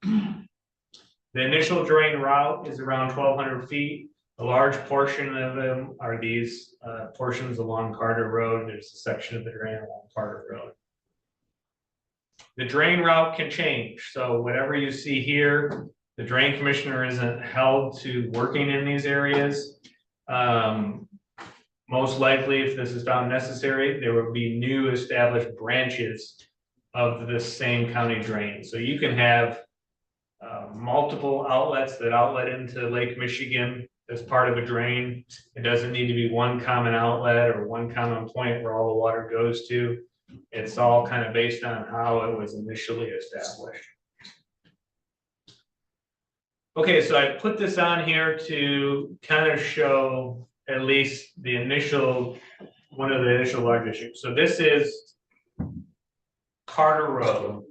Speaker 1: The initial drain route is around 1,200 feet. A large portion of them are these portions along Carter Road. There's a section of the drain along Carter Road. The drain route can change. So whatever you see here, the drain commissioner isn't held to working in these areas. Most likely, if this is found necessary, there will be new established branches of this same county drain. So you can have multiple outlets that outlet into Lake Michigan as part of a drain. It doesn't need to be one common outlet or one common point where all the water goes to. It's all kind of based on how it was initially established. Okay, so I put this on here to kind of show at least the initial, one of the initial large issues. So this is Carter Road.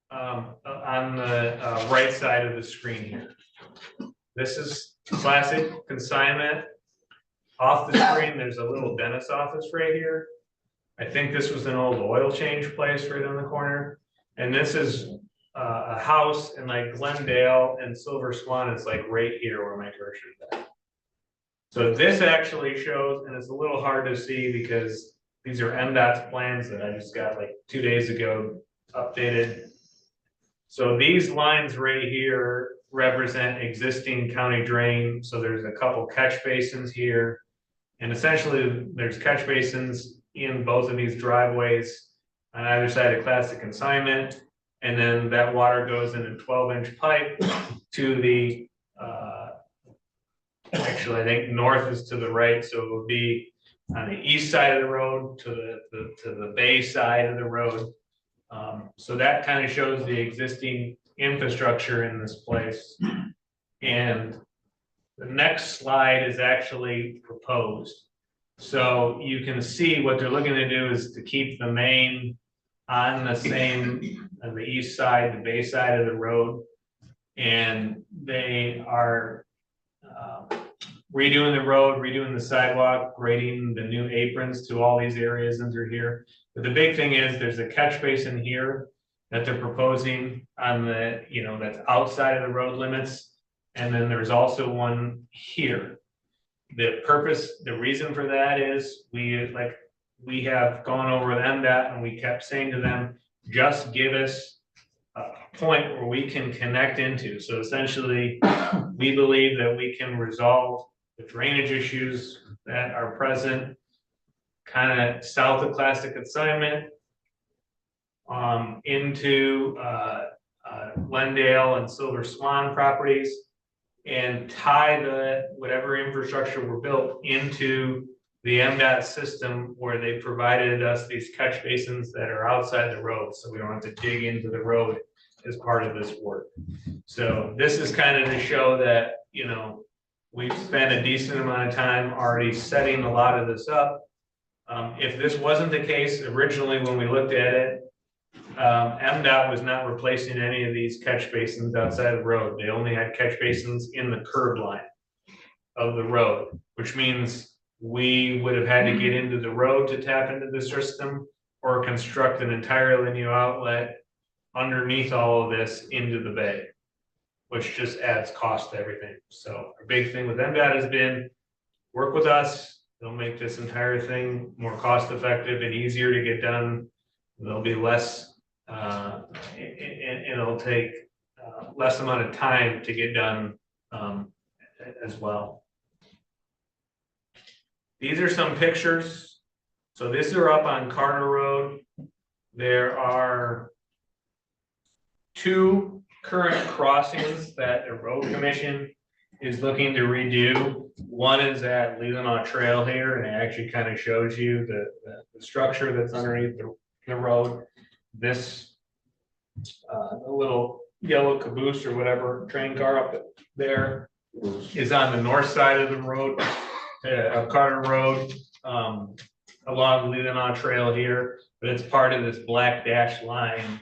Speaker 1: On the right side of the screen here. This is classic consignment. Off the screen, there's a little dentist office right here. I think this was an old oil change place right in the corner. And this is a house in like Glendale and Silver Swan. It's like right here where my cursor is at. So this actually shows, and it's a little hard to see because these are MDOT's plans that I just got like 2 days ago updated. So these lines right here represent existing county drain. So there's a couple catch basins here. And essentially there's catch basins in both of these driveways on either side of classic consignment. And then that water goes in a 12-inch pipe to the, actually I think north is to the right. So it would be on the east side of the road to the bay side of the road. So that kind of shows the existing infrastructure in this place. And the next slide is actually proposed. So you can see what they're looking to do is to keep the main on the same, on the east side, the bay side of the road. And they are redoing the road, redoing the sidewalk, grading the new aprons to all these areas under here. But the big thing is there's a catch basin here that they're proposing on the, you know, that's outside of the road limits. And then there's also one here. The purpose, the reason for that is we have gone over with MDOT and we kept saying to them, just give us a point where we can connect into. So essentially, we believe that we can resolve the drainage issues that are present kind of south of classic consignment into Glendale and Silver Swan properties and tie the whatever infrastructure were built into the MDOT system where they provided us these catch basins that are outside the road, so we don't have to dig into the road as part of this work. So this is kind of to show that, you know, we've spent a decent amount of time already setting a lot of this up. If this wasn't the case, originally when we looked at it, MDOT was not replacing any of these catch basins outside of the road. They only had catch basins in the curb line of the road, which means we would have had to get into the road to tap into the system or construct an entirely new outlet underneath all of this into the bay, which just adds cost to everything. So our big thing with MDOT has been work with us. They'll make this entire thing more cost effective and easier to get done. There'll be less, and it'll take less amount of time to get done as well. These are some pictures. So these are up on Carter Road. There are 2 current crossings that the road commission is looking to redo. One is at Leelanau Trail here, and it actually kind of shows you the structure that's underneath the road. This a little yellow caboose or whatever train car up there is on the north side of the road, of Carter Road, along the Leelanau Trail here, but it's part of this black dashed line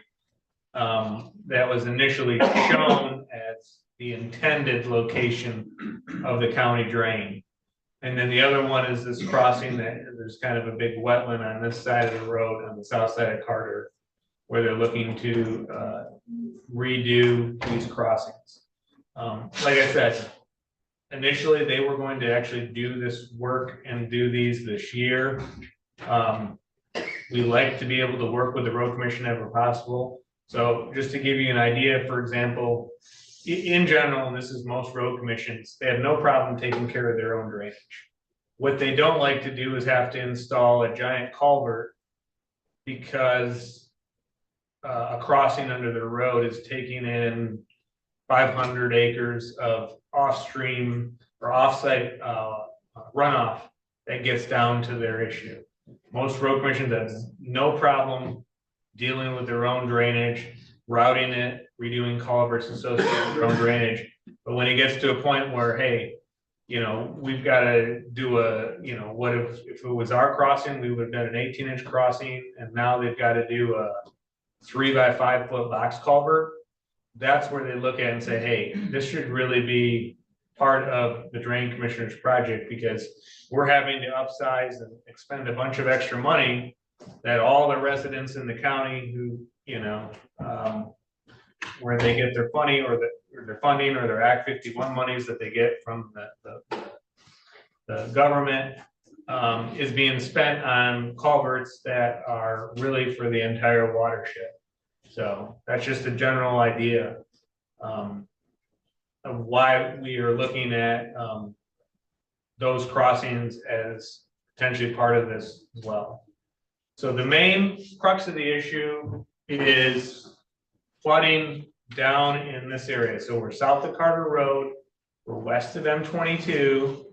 Speaker 1: that was initially shown as the intended location of the county drain. And then the other one is this crossing that there's kind of a big wetland on this side of the road on the south side of Carter, where they're looking to redo these crossings. Like I said, initially they were going to actually do this work and do these this year. We like to be able to work with the road commission ever possible. So just to give you an idea, for example, in general, and this is most road commissions, they have no problem taking care of their own drainage. What they don't like to do is have to install a giant culvert because a crossing under the road is taking in 500 acres of off-stream or off-site runoff that gets down to their issue. Most road commissions have no problem dealing with their own drainage, routing it, redoing culverts associated with their own drainage. But when it gets to a point where, hey, you know, we've got to do what if it was our crossing, we would have done an 18-inch crossing, and now they've got to do a 3 by 5 foot box culvert. That's where they look at and say, hey, this should really be part of the drain commissioner's project, because we're having to upsize and expend a bunch of extra money that all the residents in the county who, where they get their funding or their funding or their Act 51 monies that they get from the government is being spent on culverts that are really for the entire watershed. So that's just a general idea of why we are looking at those crossings as potentially part of this as well. So the main crux of the issue is flooding down in this area. So we're south of Carter Road, we're west of M22.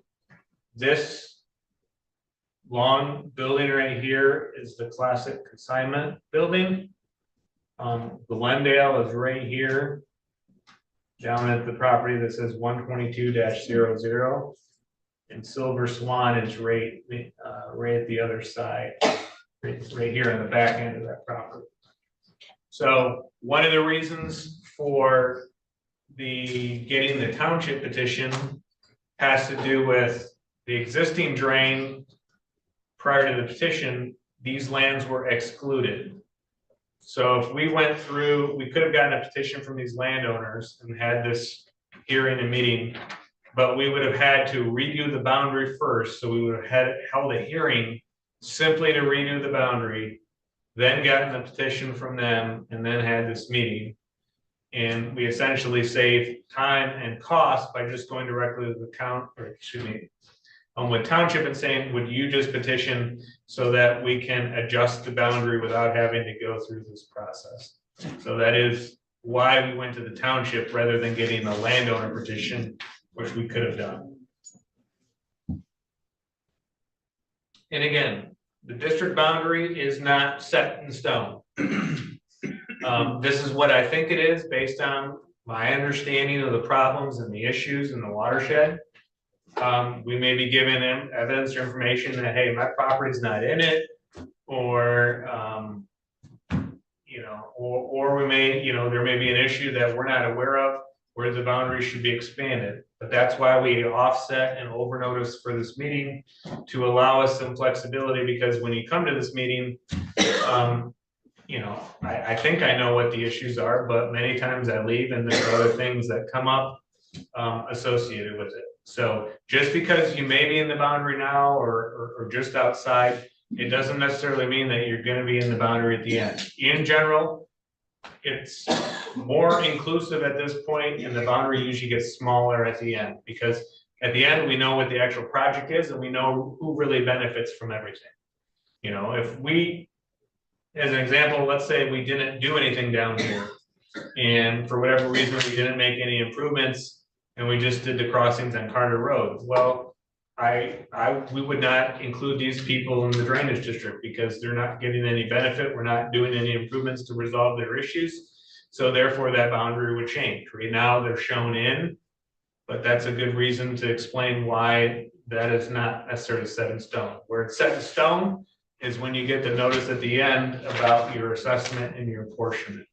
Speaker 1: This long building right here is the classic consignment building. Glendale is right here, down at the property that says 122-00, and Silver Swan is right at the other side, right here on the back end of that property. So one of the reasons for getting the township petition has to do with the existing drain. Prior to the petition, these lands were excluded. So if we went through, we could have gotten a petition from these landowners and had this hearing and meeting, but we would have had to redo the boundary first. So we would have held a hearing simply to redo the boundary, then gotten the petition from them, and then had this meeting. And we essentially saved time and cost by just going directly to the with township and saying, would you just petition so that we can adjust the boundary without having to go through this process? So that is why we went to the township rather than getting a landowner petition, which we could have done. And again, the district boundary is not set in stone. This is what I think it is based on my understanding of the problems and the issues in the watershed. We may be given them evidence or information that, hey, my property's not in it, or or we may, there may be an issue that we're not aware of where the boundary should be expanded. But that's why we offset and over notice for this meeting to allow us some flexibility, because when you come to this meeting, I think I know what the issues are, but many times I leave and there are other things that come up associated with it. So just because you may be in the boundary now or just outside, it doesn't necessarily mean that you're going to be in the boundary at the end. In general, it's more inclusive at this point, and the boundary usually gets smaller at the end, because at the end we know what the actual project is and we know who really benefits from everything. If we, as an example, let's say we didn't do anything down here, and for whatever reason we didn't make any improvements, and we just did the crossings on Carter Road. Well, we would not include these people in the drainage district because they're not getting any benefit. We're not doing any improvements to resolve their issues. So therefore that boundary would change. Right now they're shown in, but that's a good reason to explain why that is not necessarily set in stone. Where it's set in stone is when you get the notice at the end about your assessment and your apportionment,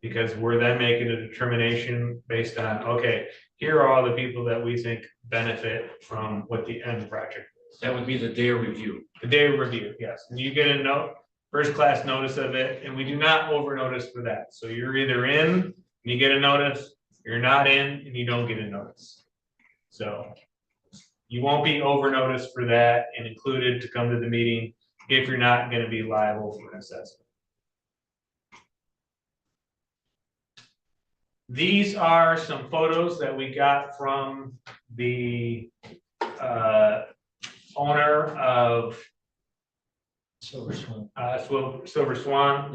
Speaker 1: because we're then making a determination based on, okay, here are all the people that we think benefit from what the end project is.
Speaker 2: That would be the day of review.
Speaker 1: The day of review, yes. And you get a first class notice of it, and we do not over notice for that. So you're either in and you get a notice, you're not in and you don't get a notice. So you won't be over notice for that and included to come to the meeting if you're not going to be liable for an assessment. These are some photos that we got from the owner of
Speaker 2: Silver Swan.
Speaker 1: Silver Swan,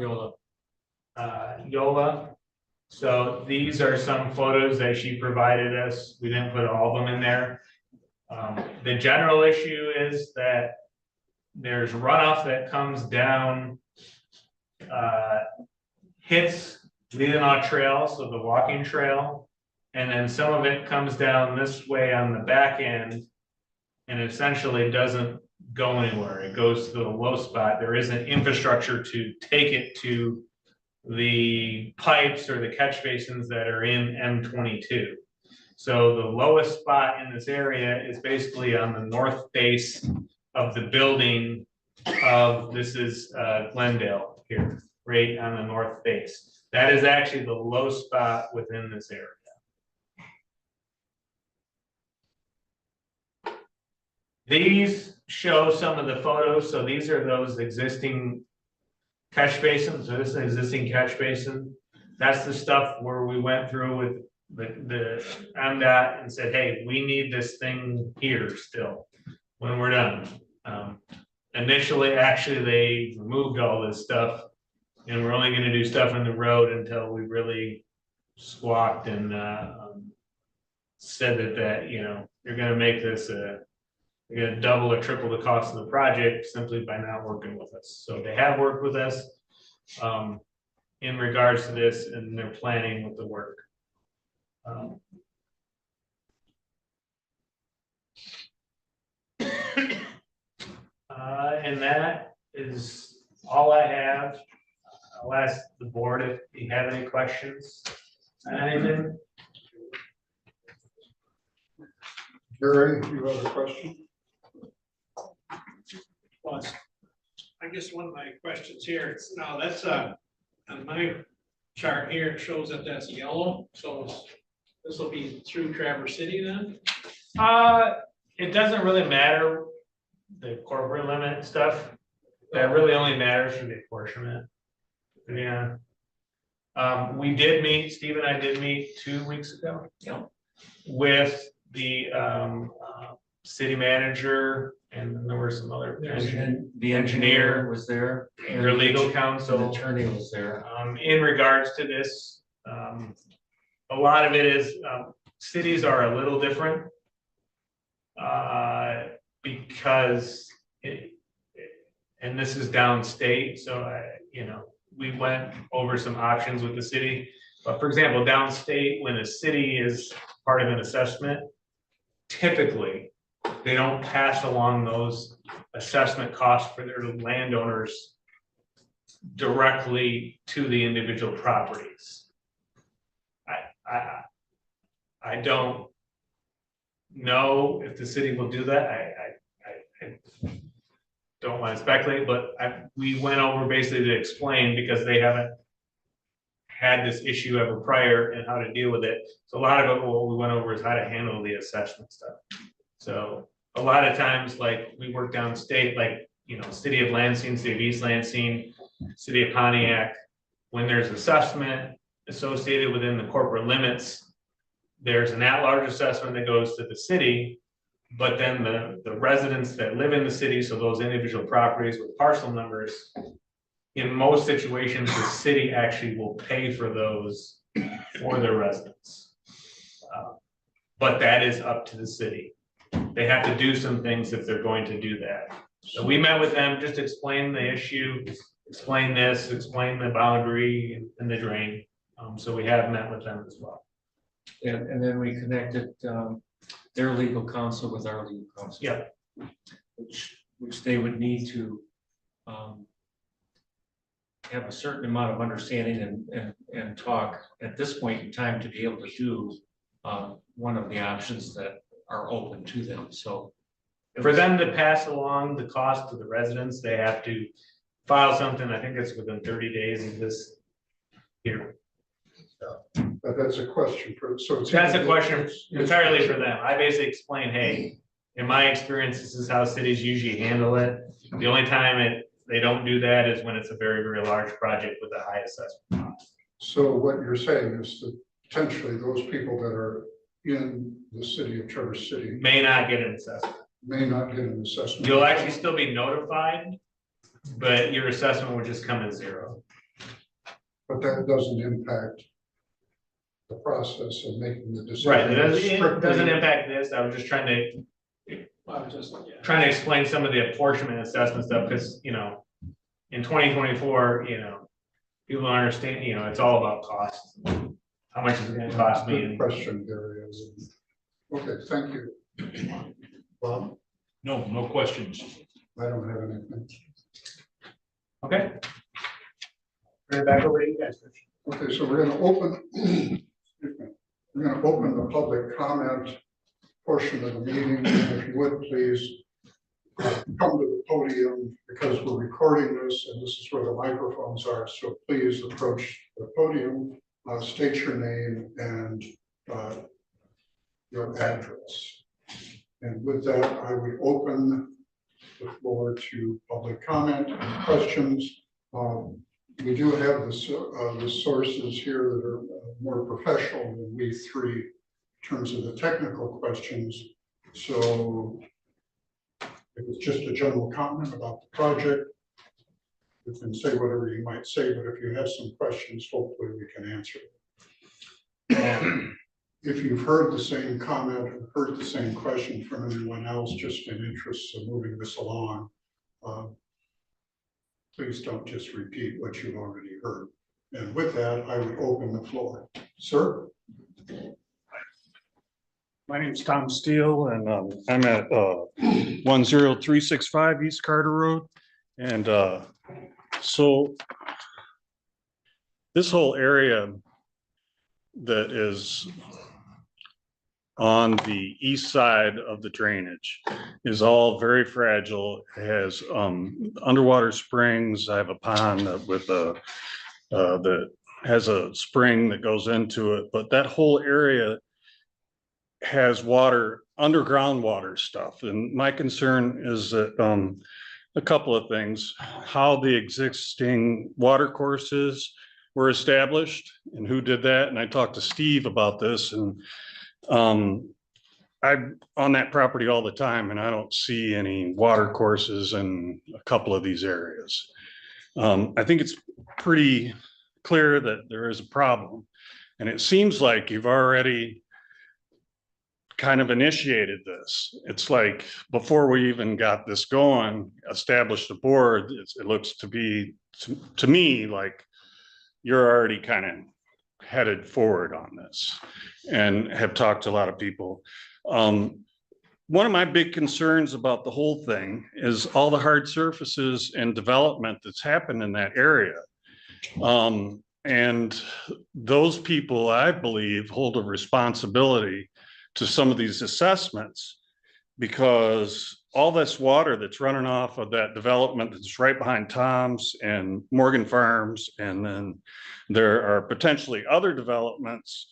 Speaker 1: Yola. So these are some photos that she provided us. We didn't put all of them in there. The general issue is that there's runoff that comes down, hits Leelanau Trail, so the walking trail, and then some of it comes down this way on the back end and essentially doesn't go anywhere. It goes to the low spot. There isn't infrastructure to take it to the pipes or the catch basins that are in M22. So the lowest spot in this area is basically on the north face of the building of, this is Glendale here, right on the north face. That is actually the low spot within this area. These show some of the photos. So these are those existing catch basins. So this is an existing catch basin. That's the stuff where we went through with the MDOT and said, hey, we need this thing here still when we're done. Initially, actually, they removed all this stuff, and we're only going to do stuff in the road until we really squawked and said that you know, you're going to make this you're going to double or triple the cost of the project simply by not working with us. So they have worked with us in regards to this, and they're planning with the work. And that is all I have. I'll ask the board if you have any questions. Anything?
Speaker 5: Gary, you have a question?
Speaker 7: Well, I guess one of my questions here, now that's on my chart here, it shows that that's yellow, so this will be through Traverse City then?
Speaker 1: It doesn't really matter, the corporate limit stuff. That really only matters for the apportionment. Yeah. We did meet, Steve and I did meet 2 weeks ago.
Speaker 2: Yeah.
Speaker 1: With the city manager, and then there were some other.
Speaker 2: The engineer was there. And
Speaker 1: their legal
Speaker 2: the
Speaker 1: counsel.
Speaker 2: attorney was there.
Speaker 1: In regards to this, a lot of it is, cities are a little different. Because and this is downstate, so you know, we went over some options with the city. But for example, downstate, when a city is part of an assessment, typically they don't pass along those assessment costs for their landowners directly to the individual properties. I don't know if the city will do that. I don't want to speculate, but we went over basically to explain, because they haven't had this issue ever prior and how to deal with it. So a lot of it, what we went over is how to handle the assessment stuff. So a lot of times, like we work downstate, like, you know, city of Lansing, city of East Lansing, city of Pontiac, when there's assessment associated within the corporate limits, there's an at-large assessment that goes to the city. But then the residents that live in the city, so those individual properties with parcel numbers, in most situations, the city actually will pay for those for their residents. But that is up to the city. They have to do some things if they're going to do that. So we met with them, just explain the issue, explain this, explain the boundary and the drain. So we have met with them as well.
Speaker 2: And then we connected their legal counsel with our legal counsel.
Speaker 1: Yeah.
Speaker 2: Which they would need to have a certain amount of understanding and talk at this point in time to be able to do one of the options that are open to them. So
Speaker 1: for them to pass along the cost to the residents, they have to file something. I think it's within 30 days of this here.
Speaker 5: But that's a question for, so it's.
Speaker 1: That's a question entirely for them. I basically explain, hey, in my experience, this is how cities usually handle it. The only time they don't do that is when it's a very, very large project with a high assessment cost.
Speaker 5: So what you're saying is that potentially those people that are in the city of Traverse City
Speaker 1: May not get an assessment.
Speaker 5: may not get an assessment.
Speaker 1: You'll actually still be notified, but your assessment will just come at zero.
Speaker 5: But that doesn't impact the process of making the decision.
Speaker 1: Right, it doesn't impact this. I was just trying to explain some of the apportionment assessment stuff, because, you know, in 2024, you know, people don't understand, you know, it's all about cost. How much is it gonna cost me?
Speaker 5: Good question, Gary. Okay, thank you. Bob?
Speaker 6: No questions.
Speaker 5: I don't have anything.
Speaker 7: Okay. Turn it back over to you guys.
Speaker 5: Okay, so we're gonna open, excuse me, we're gonna open the public comment portion of the meeting. If you would, please come to the podium because we're recording this and this is where the microphones are. So please approach the podium, state your name and your address. And with that, I would open the floor to public comment and questions. We do have the sources here that are more professional than we three in terms of the technical questions. So if it's just a general comment about the project, you can say whatever you might say, but if you have some questions, hopefully we can answer them. If you've heard the same comment or heard the same question from anyone else, just in interest of moving this along, please don't just repeat what you've already heard. And with that, I would open the floor. Sir?
Speaker 9: My name's Tom Steele and I'm at 10365 East Carter Road. And so this whole area that is on the east side of the drainage is all very fragile. It has underwater springs. I have a pond with a that has a spring that goes into it, but that whole area has water, underground water stuff. And my concern is that a couple of things, how the existing water courses were established and who did that. And I talked to Steve about this, and I'm on that property all the time and I don't see any water courses in a couple of these areas. I think it's pretty clear that there is a problem, and it seems like you've already kind of initiated this. It's like before we even got this going, established a board, it looks to be to me like you're already kind of headed forward on this and have talked to a lot of people. One of my big concerns about the whole thing is all the hard surfaces and development that's happened in that area. And those people, I believe, hold a responsibility to some of these assessments, because all this water that's running off of that development that's right behind Tom's and Morgan Farms, and then there are potentially other developments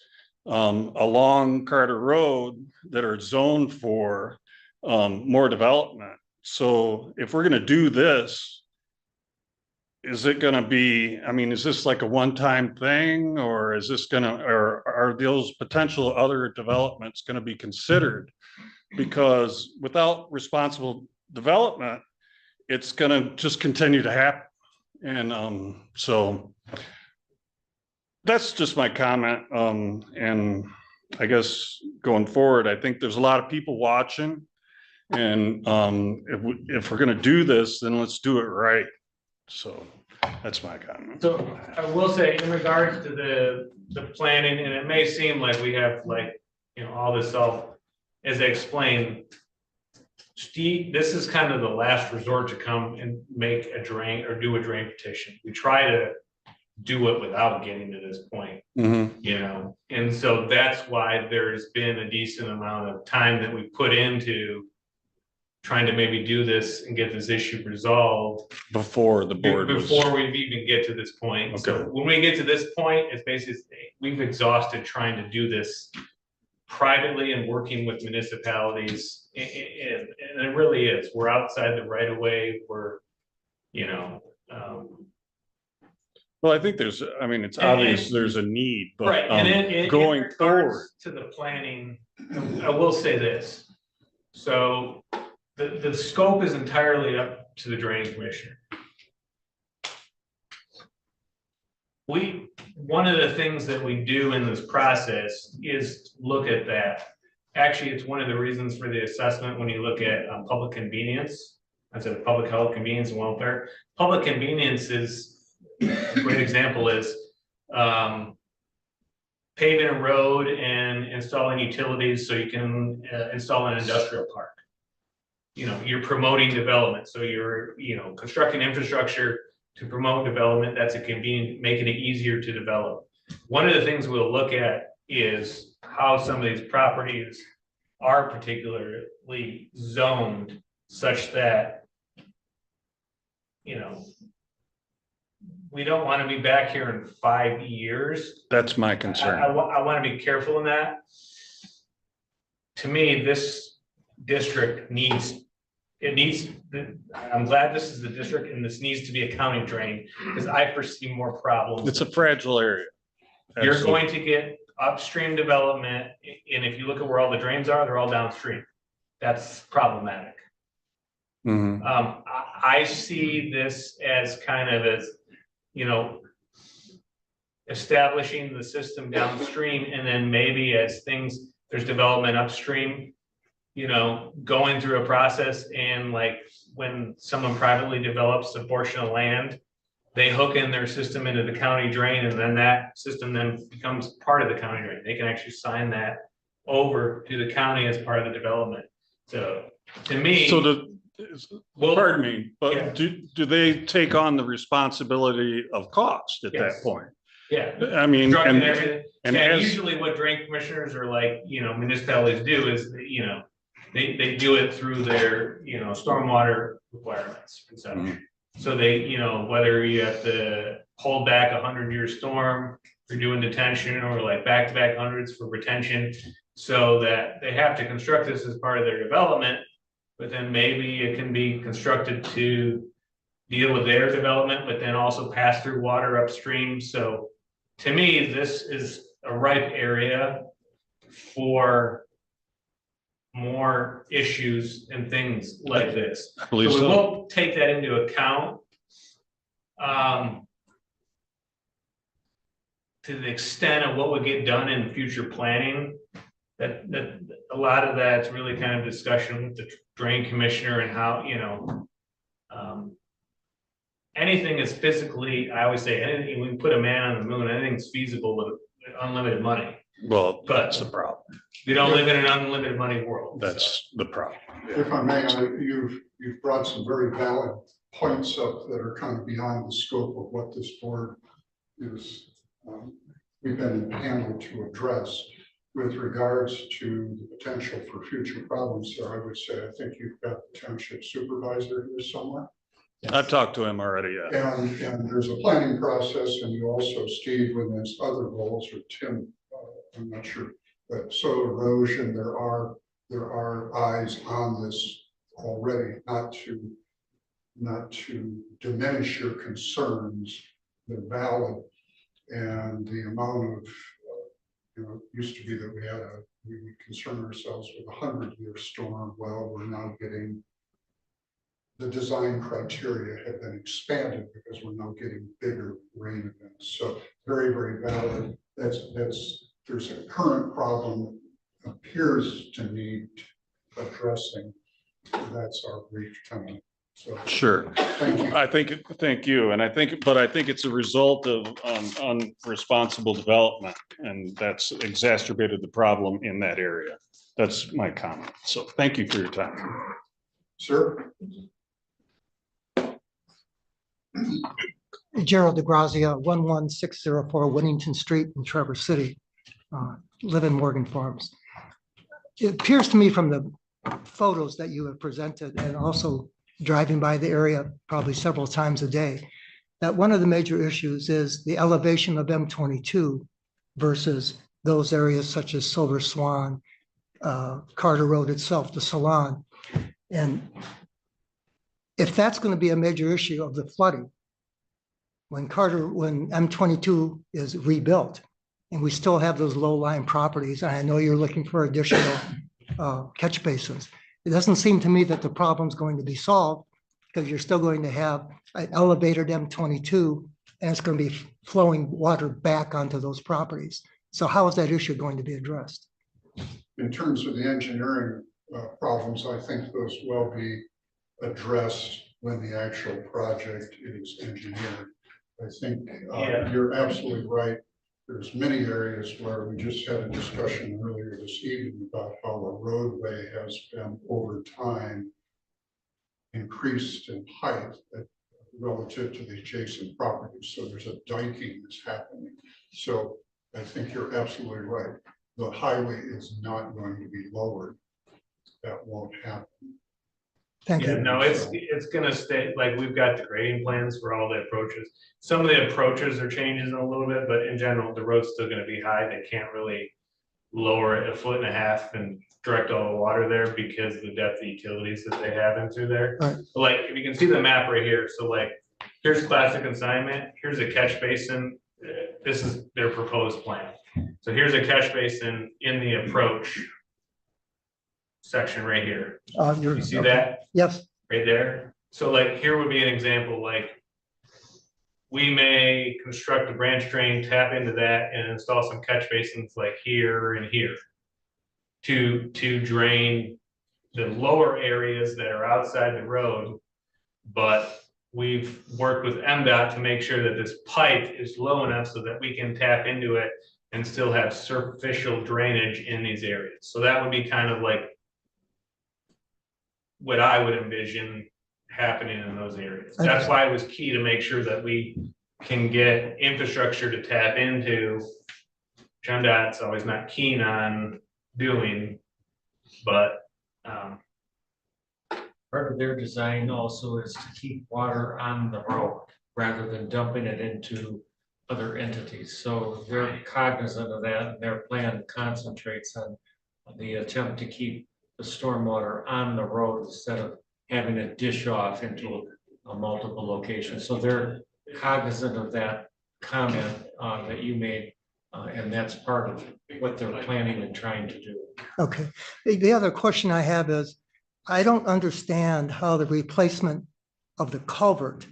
Speaker 9: along Carter Road that are zoned for more development. So if we're going to do this, is it going to be, I mean, is this like a one-time thing, or is this going to, or are those potential other developments going to be considered? Because without responsible development, it's going to just continue to happen. And so that's just my comment. And I guess going forward, I think there's a lot of people watching, and if we're going to do this, then let's do it right. So that's my comment.
Speaker 1: So I will say, in regards to the planning, and it may seem like we have, like, you know, all this self, as I explained, Steve, this is kind of the last resort to come and make a drain or do a drain petition. We try to do it without getting to this point, you know, and so that's why there's been a decent amount of time that we put into trying to maybe do this and get this issue resolved
Speaker 9: Before the board
Speaker 1: before we even get to this point.
Speaker 9: Okay.
Speaker 1: So when we get to this point, it's basically, we've exhausted trying to do this privately and working with municipalities. And it really is, we're outside the right of way. We're, you know,
Speaker 9: well, I think there's, I mean, it's obvious there's a need, but
Speaker 1: right. And
Speaker 9: going
Speaker 1: in
Speaker 9: forward
Speaker 1: to the planning, I will say this. So the scope is entirely up to the drainage commissioner. One of the things that we do in this process is look at that. Actually, it's one of the reasons for the assessment when you look at public convenience. I said public health, convenience, and welfare. Public convenience is a great example is paving a road and installing utilities so you can install an industrial park. you're promoting development, so you're, constructing infrastructure to promote development, that's a convenient, making it easier to develop. One of the things we'll look at is how some of these properties are particularly zoned such that, we don't want to be back here in 5 years.
Speaker 9: That's my concern.
Speaker 1: I want to be careful in that. To me, this district I'm glad this is the district and this needs to be a county drain because I foresee more problems.
Speaker 9: It's a fragile area.
Speaker 1: You're
Speaker 9: Absolutely.
Speaker 1: going to get upstream development, and if you look at where all the drains are, they're all downstream. That's problematic.
Speaker 9: Mhm.
Speaker 1: I see this as kind of establishing the system downstream, and then maybe as there's development upstream, going through a process, and like when someone privately develops a portion of land, they hook in their system into the county drain, and then that system then becomes part of the county drain. They can actually sign that over to the county as part of the development. So to me.
Speaker 9: Pardon me,
Speaker 1: yeah.
Speaker 9: but do they take on the responsibility of cost at that
Speaker 1: Yes.
Speaker 9: point?
Speaker 1: Yeah.
Speaker 9: I mean,
Speaker 1: Construction everything.
Speaker 9: and
Speaker 1: Yeah,
Speaker 9: as-
Speaker 1: usually what drain commissioners or like, municipalities do is, they do it through their, stormwater requirements and such.
Speaker 9: Mhm.
Speaker 1: So they, whether you have to hold back 100-year storm, you're doing detention or like back-to-back hundreds for retention, so that they have to construct this as part of their development, but then maybe it can be constructed to deal with their development, but then also pass through water upstream. So to me, this is a ripe area for more issues and things like this.
Speaker 9: I believe
Speaker 1: So we
Speaker 9: so.
Speaker 1: will take that into account. To the extent of what would get done in future planning, that a lot of that's really kind of discussion with the drain commissioner and how, anything is physically, I always say, anything, we can put a man on the moon, anything's feasible with unlimited money.
Speaker 9: Well,
Speaker 1: But
Speaker 9: that's the problem.
Speaker 1: we don't live in an unlimited money world.
Speaker 9: That's the problem.
Speaker 5: If I may, you've brought some very valid points up that are kind of beyond the scope of what this board is, we've been handled to address. With regards to the potential for future problems there, I would say, I think you've got the township supervisor here somewhere.
Speaker 9: I've talked to him already, yeah.
Speaker 5: And there's a planning process, and you also, Steve, when there's other roles, or Tim, I'm not sure, but soil erosion, there are eyes on this already, not to diminish your concerns, they're valid, and the amount of, it used to be that we would concern ourselves with a 100-year storm. Well, we're now getting, the design criteria have been expanded because we're now getting bigger rain events. So very, very valid. There's a current problem appears to need addressing. That's our brief tonight. So
Speaker 9: Sure.
Speaker 5: thank you.
Speaker 9: Thank you. And I think it's a result of unresponsible development, and that's exacerbated the problem in that area. That's my comment. So thank you for your time.
Speaker 5: Sir?
Speaker 10: Gerald DeGrazia, 11604 Whittington Street in Traverse City, live in Morgan Farms. It appears to me from the photos that you have presented, and also driving by the area probably several times a day, that one of the major issues is the elevation of M22 versus those areas such as Silver Swan, Carter Road itself, the Salon. And if that's going to be a major issue of the flooding, when M22 is rebuilt, and we still have those low-lying properties, and I know you're looking for additional catch basins, it doesn't seem to me that the problem's going to be solved, because you're still going to have an elevated M22, and it's going to be flowing water back onto those properties. So how is that issue going to be addressed?
Speaker 5: In terms of the engineering problems, I think those will be addressed when the actual project is engineered. I think you're absolutely right. There's many areas where we just had a discussion earlier this evening about how the roadway has been over time increased in height relative to the adjacent properties. So there's a diking that's happening. So I think you're absolutely right. The highway is not going to be lowered. That won't happen.
Speaker 10: Thank
Speaker 1: Yeah,
Speaker 10: you.
Speaker 1: no, it's gonna stay, like, we've got the grading plans for all the approaches. Some of the approaches are changing a little bit, but in general, the road's still gonna be high. They can't really lower it 1.5 feet and direct all the water there because of the depth of utilities that they have in through there.
Speaker 10: Right.
Speaker 1: But like, if you can see the map right here, so like, here's classic consignment, here's a catch basin. This is their proposed plan. So here's a catch basin in the approach section right here. You see that?
Speaker 10: Yes,
Speaker 1: Right there. So like, here would be an example, like, we may construct a branch drain, tap into that and install some catch basins like here and here to drain the lower areas that are outside the road. But we've worked with MDOT to make sure that this pipe is low enough so that we can tap into it and still have superficial drainage in these areas. So that would be kind of like what I would envision happening in those areas. That's why it was key to make sure that we can get infrastructure to tap into. MDOT's always not keen on doing, but
Speaker 2: Part of their design also is to keep water on the road rather than dumping it into other entities. So they're cognizant of that, and their plan concentrates on the attempt to keep the stormwater on the road instead of having it dish off into a multiple locations. So they're cognizant of that comment that you made, and that's part of what they're planning and trying to do.
Speaker 10: okay. The other question I have is, I don't understand how the replacement of the culvert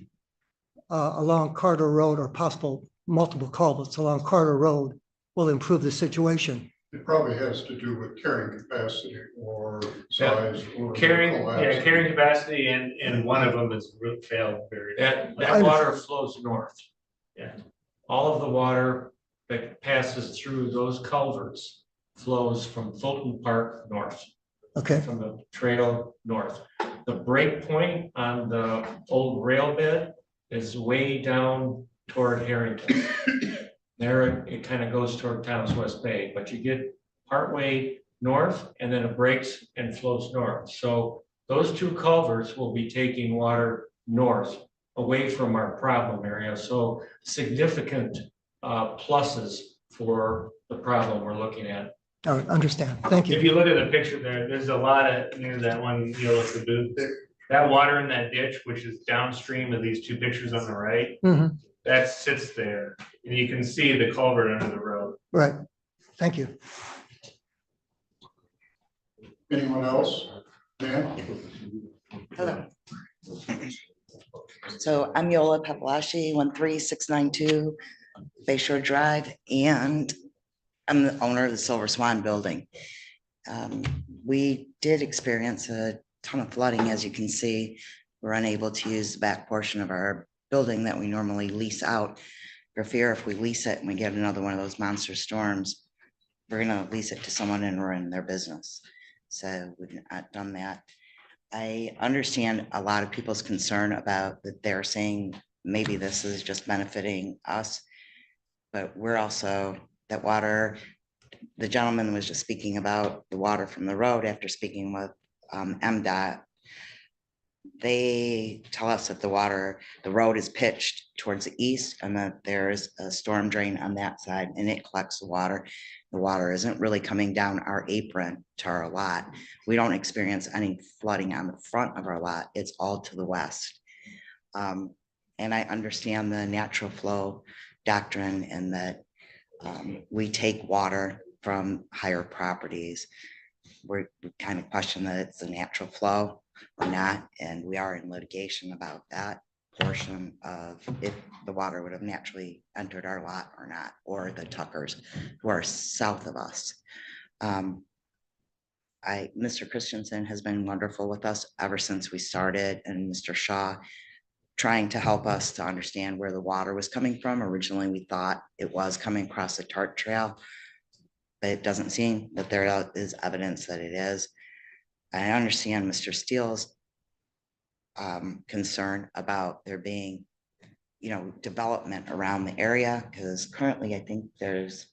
Speaker 10: along Carter Road, or possible multiple culverts along Carter Road, will improve the situation.
Speaker 5: It probably has to do with carrying capacity or size or
Speaker 1: carrying
Speaker 5: collapse.
Speaker 1: capacity, and one of them is failed very.
Speaker 2: That water flows north.
Speaker 1: Yeah.
Speaker 2: All of the water that passes through those culverts flows from Fulton Park north,
Speaker 10: Okay,
Speaker 2: from the trail north. The break point on the old rail bed is way down toward Harrington. There, it kind of goes toward Towns West Bay, but you get partway north and then it breaks and flows north. So those two culverts will be taking water north, away from our problem area. So significant pluses for the problem we're looking at.
Speaker 10: all right, understand. Thank
Speaker 1: If
Speaker 10: you.
Speaker 1: you look at the picture there, there's a lot of, near that one, you know, like the booth there, that water in that ditch, which is downstream of these two pictures on the right,
Speaker 10: Mhm,
Speaker 1: that sits there. And you can see the culvert under the road.
Speaker 10: right, thank you.
Speaker 5: Anyone else? Dan?
Speaker 11: Hello. So I'm Yola Papalashi, 13692 Bayshore Drive, and I'm the owner of the Silver Swan Building. We did experience a ton of flooding, as you can see. We're unable to use the back portion of our building that we normally lease out, for fear if we lease it and we get another one of those monster storms, we're gonna lease it to someone and ruin their business. So we've not done that. I understand a lot of people's concern about that they're saying maybe this is just benefiting us. But we're also, that water, the gentleman was just speaking about the water from the road after speaking with MDOT. They tell us that the road is pitched towards the east and that there's a storm drain on that side and it collects the water. The water isn't really coming down our apron to our lot. We don't experience any flooding on the front of our lot. It's all to the west. And I understand the natural flow doctrine and that we take water from higher properties. We kind of question that it's a natural flow or not, and we are in litigation about that portion of if the water would have naturally entered our lot or not, or the Tuckers who are south of us. Mr. Christensen has been wonderful with us ever since we started, and Mr. Shaw trying to help us to understand where the water was coming from. Originally, we thought it was coming across the Tart Trail, but it doesn't seem that there is evidence that it is. I understand Mr. Steele's concern about there being, development around the area, because currently I think there's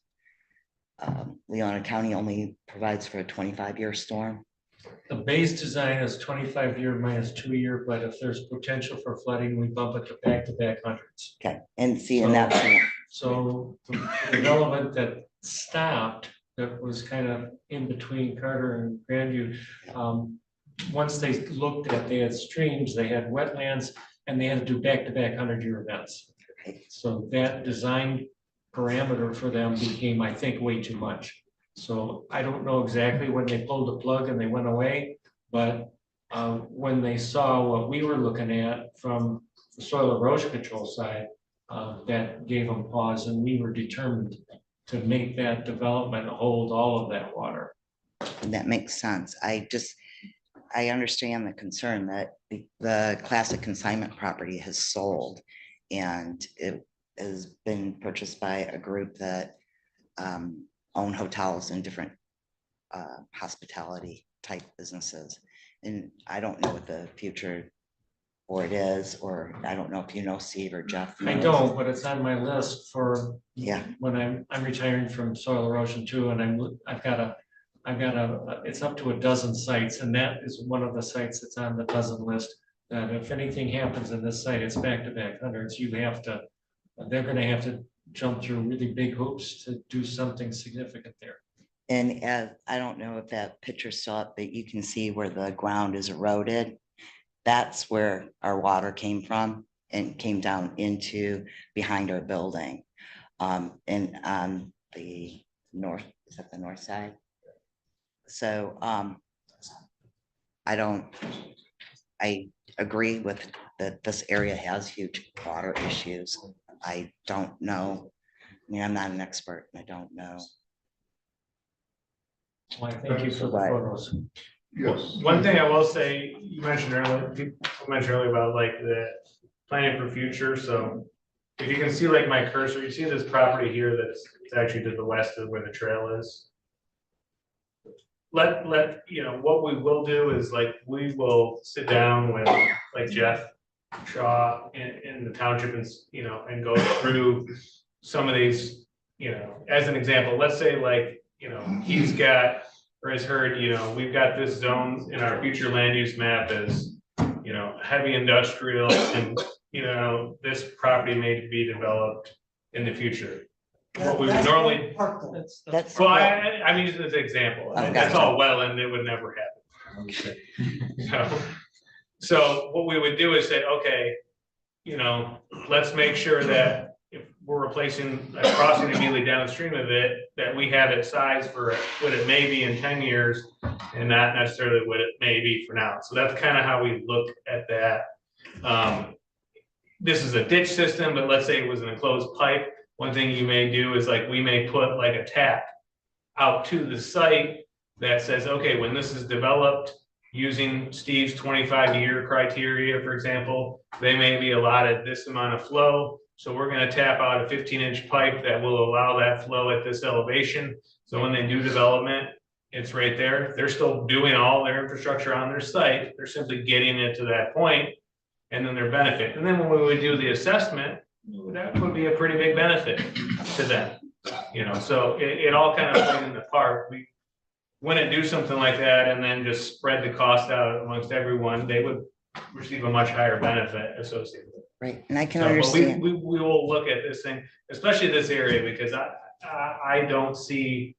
Speaker 11: Leelanau County only provides for a 25-year storm.
Speaker 2: The base design is 25-year minus 2-year, but if there's potential for flooding, we bump it to back hundreds.
Speaker 11: Okay, and see, and that's,
Speaker 2: So the development that stopped, that was kind of in between Carter and Grandview. Once they looked at, they had streams, they had wetlands, and they had to do back-to-back 100-year events. So that design parameter for them became, I think, way too much. So I don't know exactly when they pulled the plug and they went away, but when they saw what we were looking at from the soil erosion control side, that gave them pause, and we were determined to make that development hold all of that water.
Speaker 11: that makes sense. I understand the concern that the classic consignment property has sold, and it has been purchased by a group that own hotels and different hospitality type businesses. And I don't know what the future for it is, or I don't know if you know Steve or Jeff.
Speaker 2: I don't, but it's on my list for
Speaker 11: Yeah,
Speaker 2: when I'm retiring from soil erosion too, and I've got a, it's up to a dozen sites, and that is one of the sites that's on the dozen list. That if anything happens in this site, it's back-to-back hundreds. They're gonna have to jump through really big hoops to do something significant there.
Speaker 11: and I don't know if that picture's still up, but you can see where the ground is eroded. That's where our water came from and came down into behind our building. And on the north, is that the north side? So I agree with that this area has huge water issues. I don't know. I mean, I'm not an expert and I don't know.
Speaker 2: Well, I thank you for the photos.
Speaker 5: Yes.
Speaker 1: One thing I will say, you mentioned earlier about like the planning for future, so if you can see like my cursor, you see this property here that's it's actually to the west of where the trail is. What we will do is like, we will sit down with like Jeff Shaw in the township and go through some of these, as an example, let's say like, he's got, or has heard, we've got this zone in our future land use map as, heavy industrial and, this property may be developed in the future. What we would normally,
Speaker 11: That's
Speaker 1: well, I mean, just as an example,
Speaker 11: Oh,
Speaker 1: that's
Speaker 11: gotcha.
Speaker 1: all well, and it would never happen. So what we would do is say, okay, let's make sure that if we're replacing a crossing immediately downstream of it, that we have it sized for what it may be in 10 years and not necessarily what it may be for now. So that's kind of how we look at that. This is a ditch system, but let's say it was an enclosed pipe. One thing you may do is like, we may put like a tap out to the site that says, okay, when this is developed using Steve's 25-year criteria, for example, they may be allotted this amount of flow. So we're going to tap out a 15-inch pipe that will allow that flow at this elevation. So when they do development, it's right there. They're still doing all their infrastructure on their site. They're simply getting it to that point and then their benefit. And then when we would do the assessment, that would be a pretty big benefit to them. So it all kind of plays in the part. We wouldn't do something like that and then just spread the cost out amongst everyone. They would receive a much higher benefit associated with it.
Speaker 11: right. And I can
Speaker 1: So, but
Speaker 11: understand.
Speaker 1: we will look at this thing, especially this area, because I don't see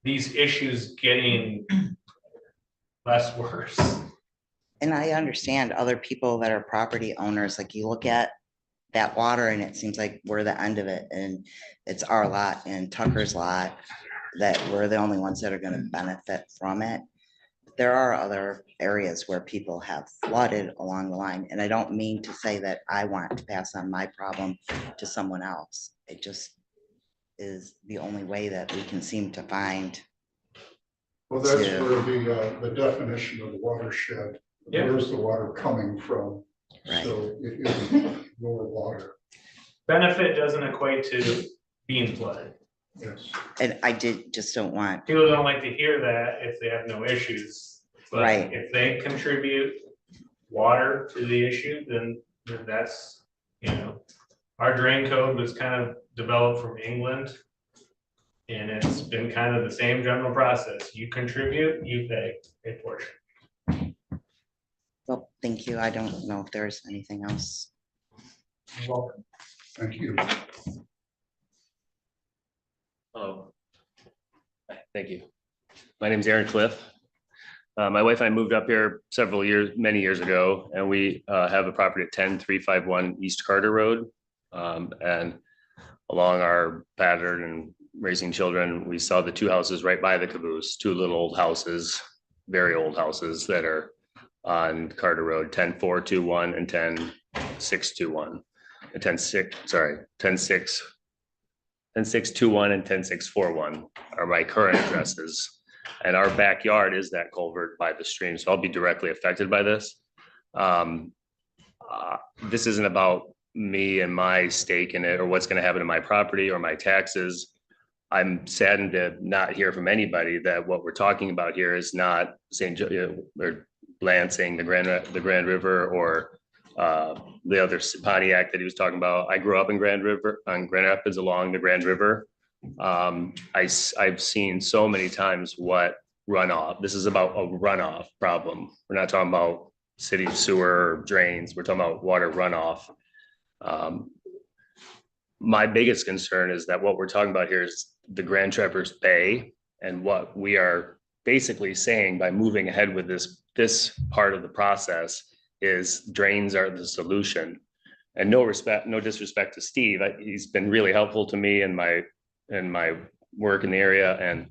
Speaker 1: these issues getting less worse.
Speaker 11: And I understand other people that are property owners, like you look at that water and it seems like we're the end of it and it's our lot and Tucker's lot, that we're the only ones that are going to benefit from it. There are other areas where people have flooded along the line. And I don't mean to say that I want to pass on my problem to someone else. It just is the only way that we can seem to find.
Speaker 5: Well, that's where the definition of the watershed,
Speaker 1: Yeah.
Speaker 5: where's the water coming from?
Speaker 11: Right.
Speaker 5: So it is lower water,
Speaker 1: Benefit doesn't equate to being flooded.
Speaker 5: yes.
Speaker 11: And I just don't want,
Speaker 1: People don't like to hear that if they have no issues. But
Speaker 11: Right.
Speaker 1: if they contribute water to the issue, then that's, you know, our drain code was kind of developed from England. And it's been kind of the same general process. You contribute, you pay a portion.
Speaker 11: Well, thank you. I don't know if there's anything else.
Speaker 1: You're welcome.
Speaker 5: Thank you.
Speaker 12: Thank you. My name is Aaron Cliff. My wife and I moved up here many years ago, and we have a property at 10351 East Carter Road. And along our pattern and raising children, we saw the two houses right by the caboose, two little old houses, very old houses that are on Carter Road, 10421 and 10621. 10621 and 10641 are my current addresses. And our backyard is that culvert by the stream, so I'll be directly affected by this. This isn't about me and my stake in it or what's going to happen to my property or my taxes. I'm saddened to not hear from anybody that what we're talking about here is not St. or Lansing, the Grand River, or the other Pontiac that he was talking about. I grew up in Grand Rapids along the Grand River. I've seen so many times what runoff. This is about a runoff problem. We're not talking about city sewer or drains. We're talking about water runoff. My biggest concern is that what we're talking about here is the Grand Traverse Bay, and what we are basically saying by moving ahead with this part of the process is drains are the solution. And no disrespect to Steve, he's been really helpful to me in my work in the area, and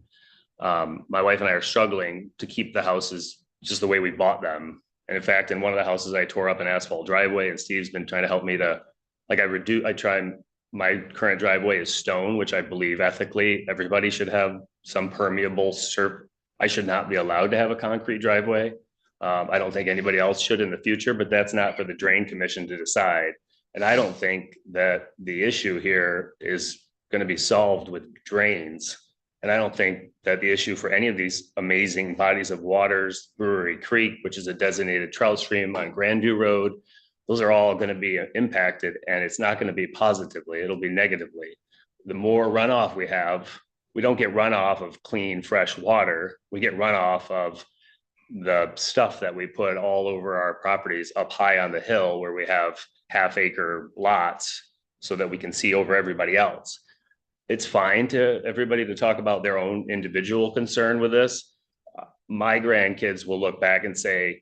Speaker 12: my wife and I are struggling to keep the houses just the way we bought them. And in fact, in one of the houses, I tore up an asphalt driveway, and Steve's been trying to help me to, my current driveway is stone, which I believe ethically everybody should have some permeable surface. I should not be allowed to have a concrete driveway. I don't think anybody else should in the future, but that's not for the Drain Commission to decide. And I don't think that the issue here is going to be solved with drains. And I don't think that the issue for any of these amazing bodies of waters, Brewery Creek, which is a designated trout stream on Grandview Road, those are all going to be impacted, and it's not going to be positively, it'll be negatively. The more runoff we have, we don't get runoff of clean, fresh water. We get runoff of the stuff that we put all over our properties up high on the hill where we have half-acre lots so that we can see over everybody else. It's fine to everybody to talk about their own individual concern with this. My grandkids will look back and say,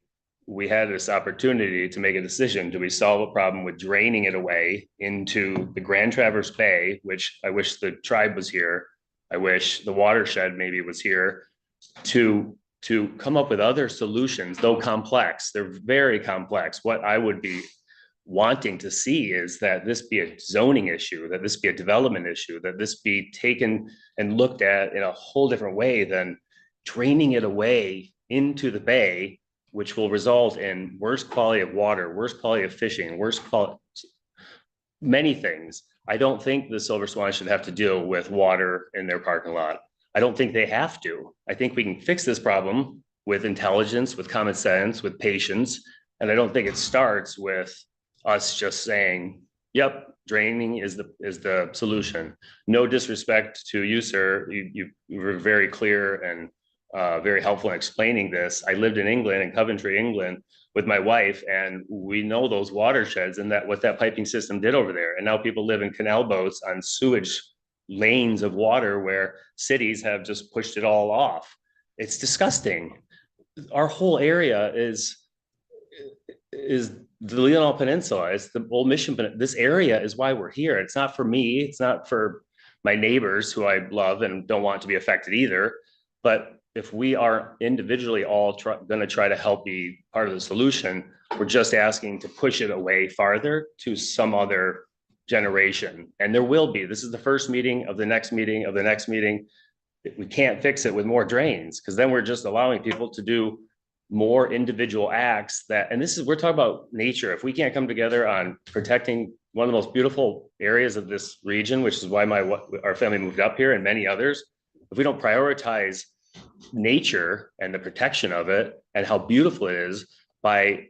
Speaker 12: we had this opportunity to make a decision. Do we solve a problem with draining it away into the Grand Traverse Bay, which I wish the tribe was here. I wish the watershed maybe was here to come up with other solutions, though complex. They're very complex. What I would be wanting to see is that this be a zoning issue, that this be a development issue, that this be taken and looked at in a whole different way than draining it away into the bay, which will result in worse quality of water, worse quality of fishing, worse quality, many things. I don't think the Silver Swan should have to deal with water in their parking lot. I don't think they have to. I think we can fix this problem with intelligence, with common sense, with patience. And I don't think it starts with us just saying, yep, draining is the solution. No disrespect to you, sir. You were very clear and very helpful in explaining this. I lived in England, in Coventry, England, with my wife, and we know those watersheds and what that piping system did over there. And now people live in canal boats on sewage lanes of water where cities have just pushed it all off. It's disgusting. Our whole area is the Leelanau Peninsula. It's the Old Mission Peninsula. This area is why we're here. It's not for me. It's not for my neighbors who I love and don't want to be affected either. But if we are individually all going to try to help be part of the solution, we're just asking to push it away farther to some other generation. And there will be. This is the first meeting of the next meeting of the next meeting. We can't fix it with more drains, because then we're just allowing people to do more individual acts that, and we're talking about nature. If we can't come together on protecting one of the most beautiful areas of this region, which is why our family moved up here and many others, if we don't prioritize nature and the protection of it and how beautiful it is by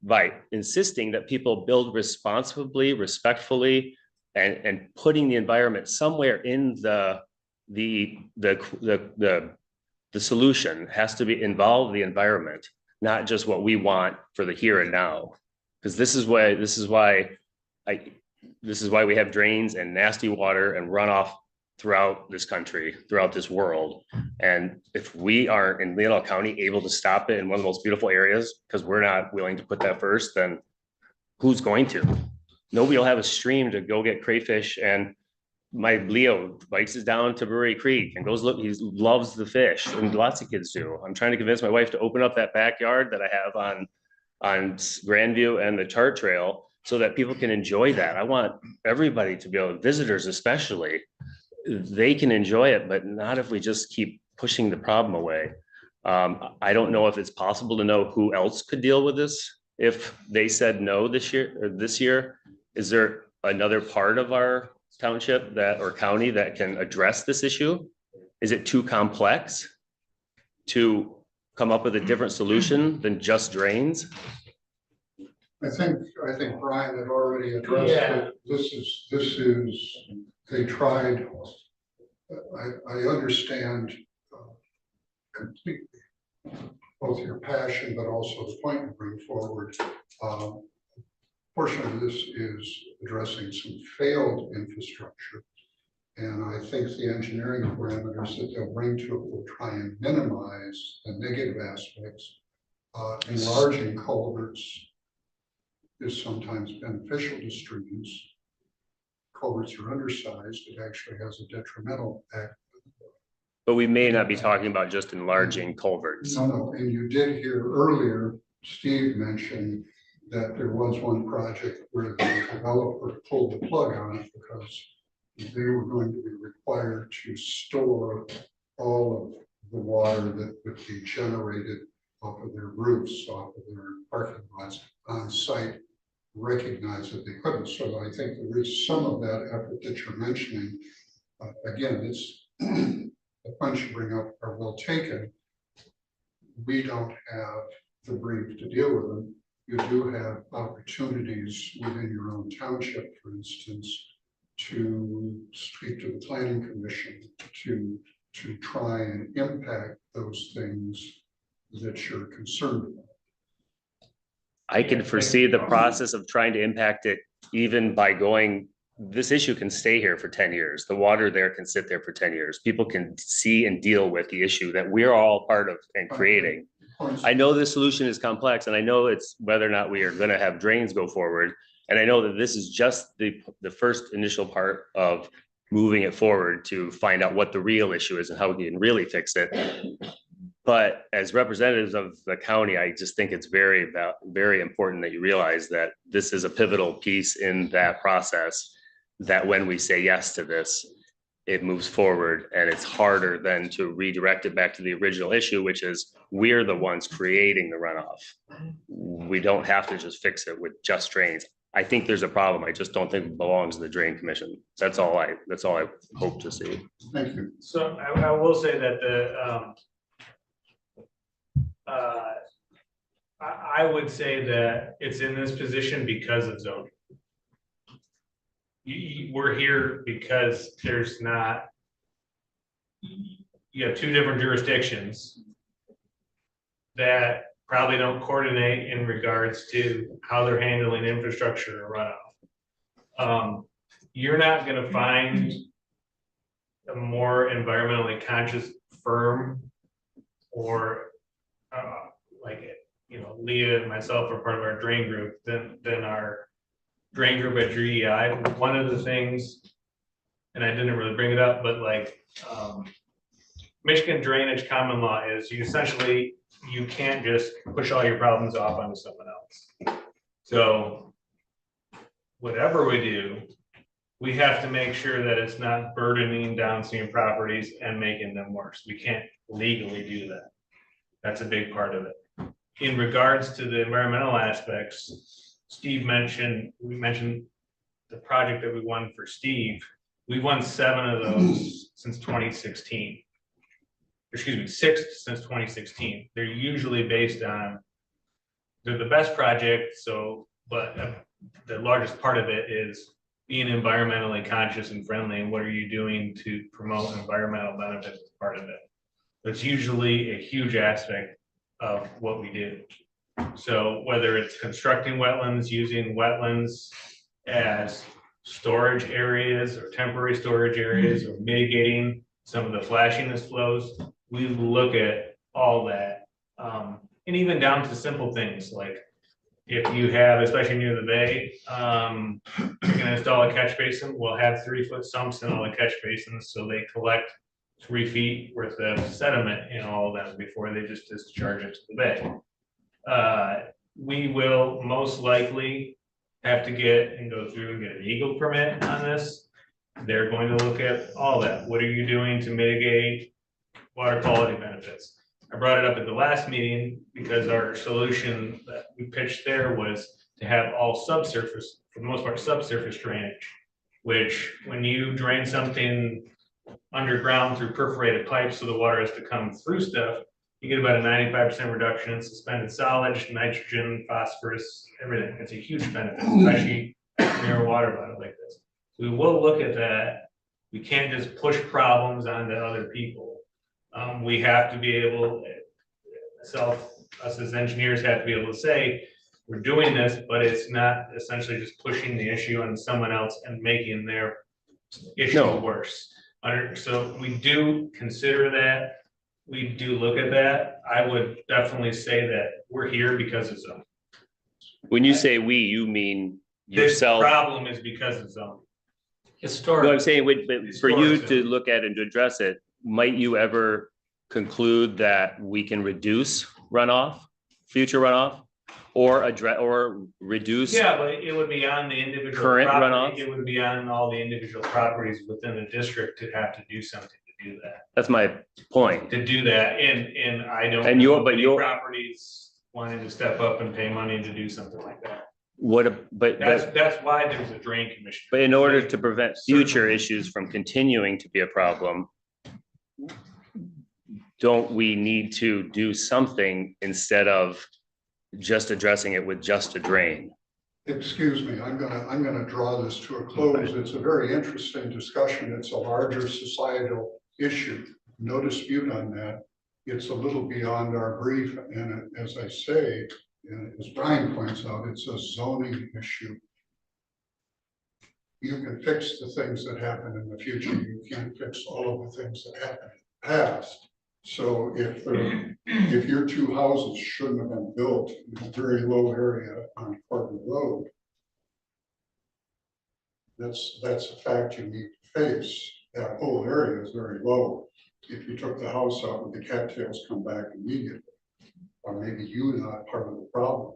Speaker 12: by insisting that people build responsibly, respectfully, and putting the environment somewhere in the solution has to be involve the environment, not just what we want for the here and now. Because this is why we have drains and nasty water and runoff throughout this country, throughout this world. And if we aren't in Leelanau County able to stop it in one of the most beautiful areas, because we're not willing to put that first, then who's going to? Nobody will have a stream to go get crayfish. And my Leo bikes us down to Brewery Creek and goes look, he loves the fish, and lots of kids do. I'm trying to convince my wife to open up that backyard that I have on Grandview and the Chart Trail so that people can enjoy that. I want everybody to be able, visitors especially, they can enjoy it, but not if we just keep pushing the problem away. I don't know if it's possible to know who else could deal with this. If they said no this year, is there another part of our township or county that can address this issue? Is it too complex to come up with a different solution than just drains?
Speaker 5: I think Brian had already addressed it. This is, they tried, I understand completely both your passion, but also the point you bring forward. Portion of this is addressing some failed infrastructure. And I think the engineering parameters that they'll bring to it will try and minimize the negative aspects. Enlarging culverts is sometimes beneficial to streams. Culverts are undersized, it actually has a detrimental effect.
Speaker 12: But we may not be talking about just enlarging culverts.
Speaker 5: No, and you did hear earlier, Steve mentioned that there was one project where the developer pulled the plug on it because they were going to be required to store all of the water that would be generated off of their roofs, off of their parking lots on site, recognize that they couldn't. So I think there is some of that effort that you're mentioning. Again, it's the points you bring up are well taken. We don't have the brief to deal with them. You do have opportunities within your own township, for instance, to speak to the planning commission to try and impact those things that you're concerned about.
Speaker 12: I can foresee the process of trying to impact it even by going, this issue can stay here for 10 years. The water there can sit there for 10 years. People can see and deal with the issue that we're all part of and creating. I know the solution is complex, and I know it's whether or not we are going to have drains go forward. And I know that this is just the first initial part of moving it forward to find out what the real issue is and how we can really fix it. But as representatives of the county, I just think it's very important that you realize that this is a pivotal piece in that process, that when we say yes to this, it moves forward, and it's harder than to redirect it back to the original issue, which is we're the ones creating the runoff. We don't have to just fix it with just drains. I think there's a problem. I just don't think it belongs to the Drain Commission. That's all I hope to see.
Speaker 5: Thank you.
Speaker 1: So I will say that I would say that it's in this position because of zoning. We're here because there's not, you have two different jurisdictions that probably don't coordinate in regards to how they're handling infrastructure or runoff. You're not going to find a more environmentally conscious firm or Leah and myself are part of our drain group than our drain group at GEI. One of the things, and I didn't really bring it up, but Michigan drainage common law is you can't just push all your problems off onto someone else. So whatever we do, we have to make sure that it's not burdening downstream properties and making them worse. We can't legally do that. That's a big part of it. In regards to the environmental aspects, we mentioned the project that we won for Steve. We won 7 of those since 2016. Excuse me, 6 since 2016. They're usually based on they're the best project, so, but the largest part of it is being environmentally conscious and friendly, and what are you doing to promote environmental benefits as part of it? It's usually a huge aspect of what we do. So whether it's constructing wetlands, using wetlands as storage areas or temporary storage areas, or mitigating some of the flashiness flows, we look at all that. And even down to simple things like if you have, especially near the bay, you're gonna install a catch basin, we'll have 3-foot sumps in all the catch basins, so they collect 3 feet worth of sediment in all of them before they just discharge it to the bay. We will most likely have to get and go through and get an Eagle permit on this. They're going to look at all that. What are you doing to mitigate water quality benefits? I brought it up at the last meeting because our solution that we pitched there was to have all subsurface, for the most part, subsurface drainage, which when you drain something underground through perforated pipes, so the water has to come through stuff, you get about a 95% reduction in suspended solids, nitrogen, phosphorus, everything. It's a huge benefit, especially near a water body like this. We will look at that. We can't just push problems onto other people. We have to be able, us as engineers have to be able to say, we're doing this, but it's not essentially just pushing the issue on someone else and making their issue worse. So we do consider that. We do look at that. I would definitely say that we're here because of zoning.
Speaker 12: When you say we, you mean yourself?
Speaker 1: This problem is because of zoning.
Speaker 12: No, I'm saying, but for you to look at and to address it, might you ever conclude that we can reduce runoff, future runoff, or address or reduce?
Speaker 1: Yeah, but it would be on the individual
Speaker 12: current
Speaker 1: property.
Speaker 12: runoff.
Speaker 1: It would be on all the individual properties within the district to have to do something to do that.
Speaker 12: That's my point.
Speaker 1: To do that, and I don't.
Speaker 12: And
Speaker 1: know any properties wanting to step up and pay money to do something like that. That's why there's a drain commission.
Speaker 12: But in order to prevent future issues from continuing to be a problem, don't we need to do something instead of just addressing it with just a drain?
Speaker 5: Excuse me, I'm gonna draw this to a close. It's a very interesting discussion. It's a larger societal issue. No dispute on that. It's a little beyond our brief, and as I say, and as Brian points out, it's a zoning issue. You can fix the things that happen in the future. You can't fix all of the things that happened in the past. So if your 2 houses shouldn't have been built in a very low area on Corbin Road, that's a fact you need to face. That whole area is very low. If you took the house out, would the cattails come back immediately? Or maybe you're not part of the problem.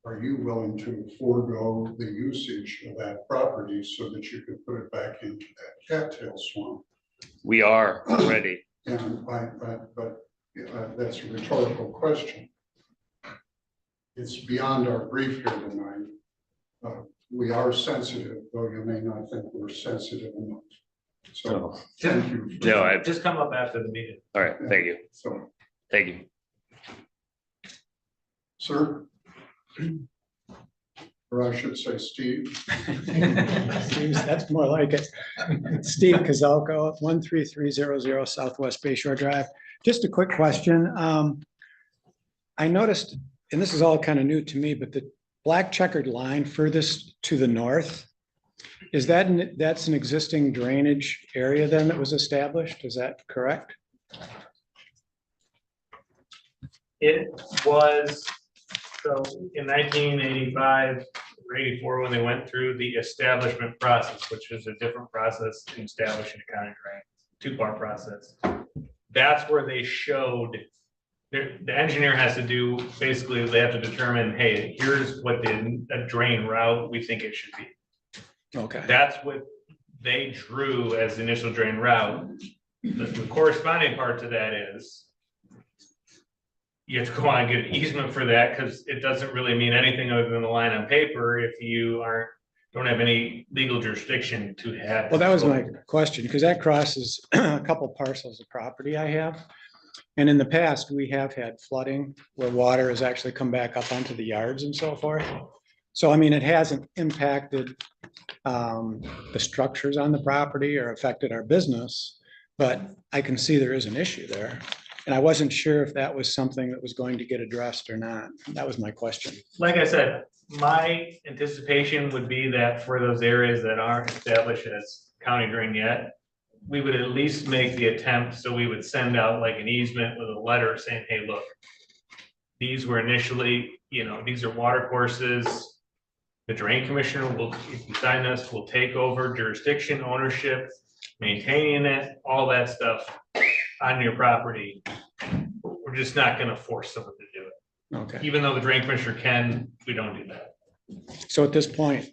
Speaker 5: Are you willing to forego the usage of that property so that you could put it back into that cattail swamp?
Speaker 12: We are already.
Speaker 5: And that's a rhetorical question. It's beyond our brief here tonight. We are sensitive, though you may not think we're sensitive enough. So thank you.
Speaker 12: No, I
Speaker 1: just come up after the meeting.
Speaker 12: All right, thank you.
Speaker 5: So
Speaker 12: Thank you.
Speaker 5: sir, or I should say Steve.
Speaker 13: That's more like it. Steve Kozalko, 13300 Southwest Bayshore Drive. Just a quick question. I noticed, and this is all kind of new to me, but the black checkered line furthest to the north, is that's an existing drainage area then that was established? Is that correct?
Speaker 1: It was, so in 1985 or 84, when they went through the establishment process, which is a different process in establishing a county drain, 2-part process. That's where they showed, the engineer has to do, basically they have to determine, hey, here's what the drain route we think it should be.
Speaker 13: Okay.
Speaker 1: That's what they drew as the initial drain route. The corresponding part to that is you have to go on and get an easement for that, because it doesn't really mean anything other than the line on paper if you don't have any legal jurisdiction to have.
Speaker 13: Well, that was my question, because that crosses a couple parcels of property I have. And in the past, we have had flooding where water has actually come back up onto the yards and so forth. So I mean, it hasn't impacted the structures on the property or affected our business, but I can see there is an issue there. And I wasn't sure if that was something that was going to get addressed or not. That was my question.
Speaker 1: Like I said, my anticipation would be that for those areas that aren't established as county drain yet, we would at least make the attempt, so we would send out like an easement with a letter saying, hey, look, these were initially, these are water courses. The drain commissioner will, if you sign this, will take over jurisdiction, ownership, maintaining it, all that stuff on your property. We're just not gonna force someone to do it.
Speaker 13: Okay.
Speaker 1: Even though the drain commissioner can, we don't do that.
Speaker 13: So at this point,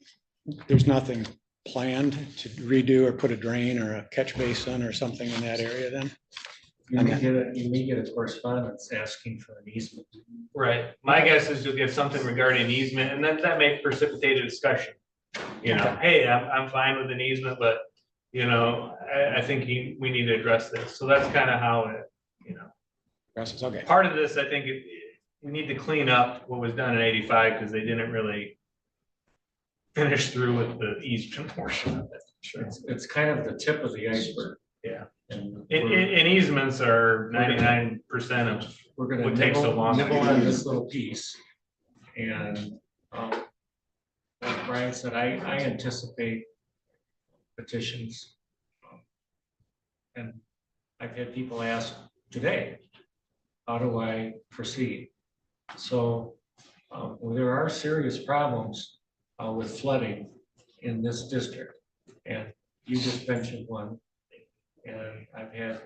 Speaker 13: there's nothing planned to redo or put a drain or a catch basin or something in that area then?
Speaker 2: You may get a correspondence asking for an easement.
Speaker 1: Right. My guess is you'll get something regarding easement, and then that may precipitate a discussion. Hey, I'm fine with an easement, but I think we need to address this. So that's kind of how it,
Speaker 13: Process, okay.
Speaker 1: part of this, I think we need to clean up what was done in 85 because they didn't really finish through with the easement portion of it.
Speaker 2: Sure. It's kind of the tip of the iceberg.
Speaker 1: Yeah.
Speaker 2: And
Speaker 1: And easements are 99% of
Speaker 2: we're gonna
Speaker 1: what takes so long.
Speaker 2: nibble on this little piece. And like Brian said, I anticipate petitions. And I've had people ask today, how do I proceed? So there are serious problems with flooding in this district. And you just mentioned one. And I've had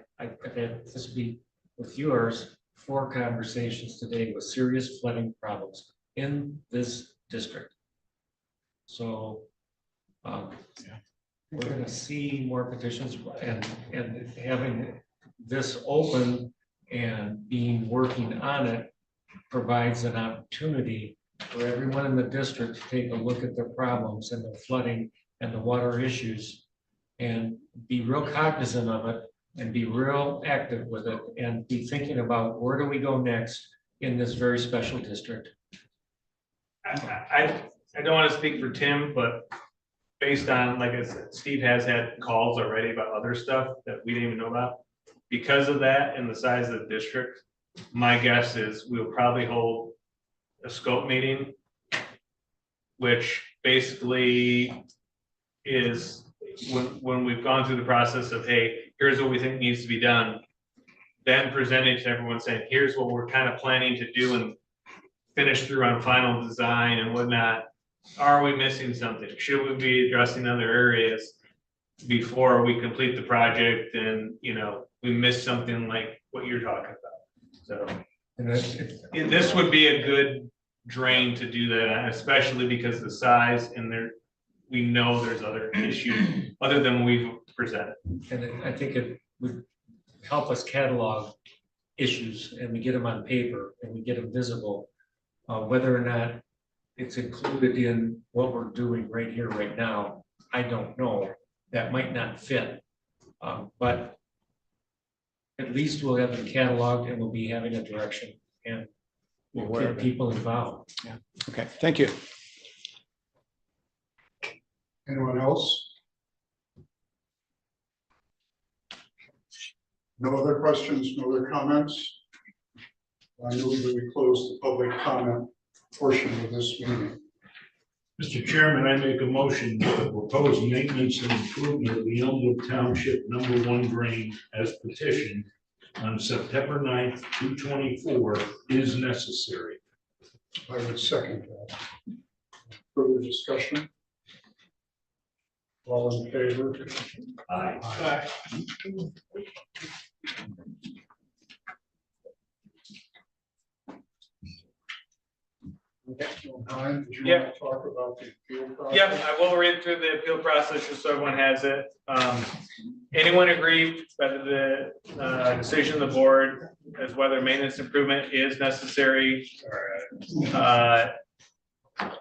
Speaker 2: this be with yours, 4 conversations today with serious flooding problems in this district. So we're gonna see more petitions and having this open and working on it provides an opportunity for everyone in the district to take a look at their problems and the flooding and the water issues and be real cognizant of it and be real active with it and be thinking about where do we go next in this very special district.
Speaker 1: I don't want to speak for Tim, but based on, like I said, Steve has had calls already about other stuff that we didn't even know about. Because of that and the size of the district, my guess is we'll probably hold a scope meeting, which basically is when we've gone through the process of, hey, here's what we think needs to be done, then presenting to everyone saying, here's what we're kind of planning to do and finish through on final design and whatnot. Are we missing something? Should we be addressing other areas before we complete the project and, we miss something like what you're talking about? So this would be a good drain to do that on, especially because of the size and we know there's other issues other than we've presented.
Speaker 2: And I think it would help us catalog issues and we get them on paper and we get them visible, whether or not it's included in what we're doing right here, right now. I don't know. That might not fit, but at least we'll have them cataloged and we'll be having a direction and we'll get people involved.
Speaker 13: Yeah. Okay. Thank you.
Speaker 5: Anyone else? No other questions, no other comments? I move that we close the public comment portion of this meeting.
Speaker 6: Mr. Chairman, I make a motion that the proposed maintenance and improvement of the Elmwood Township #1 drain as petitioned on September 9th, 2024 is necessary.
Speaker 5: I would second that. Further discussion? All in favor?
Speaker 6: Aye.
Speaker 5: Brian, did you
Speaker 1: Yeah.
Speaker 5: want to talk about the appeal process?
Speaker 1: Yep, I will read through the appeal process just so everyone has it. Anyone agree whether the decision of the board as whether maintenance improvement is necessary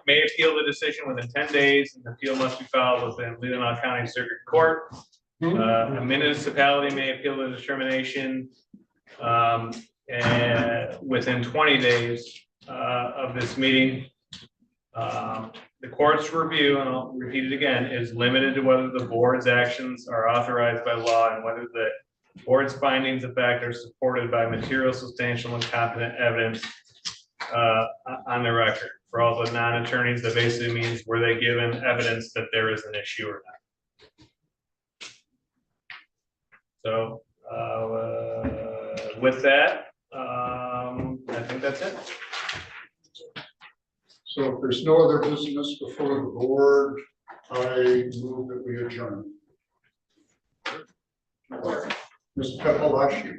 Speaker 1: may appeal the decision within 10 days, and the appeal must be filed within Leelanau County Circuit Court. A municipality may appeal the determination And within 20 days of this meeting, the court's review, and I'll repeat it again, is limited to whether the board's actions are authorized by law and whether the board's findings of fact are supported by material, substantial, and competent evidence on the record. For all the non-attorneys, that basically means were they given evidence that there is an issue or not. So with that, I think that's it.
Speaker 5: So if there's no other business before the board, I move that we adjourn. Ms. Pepelashi.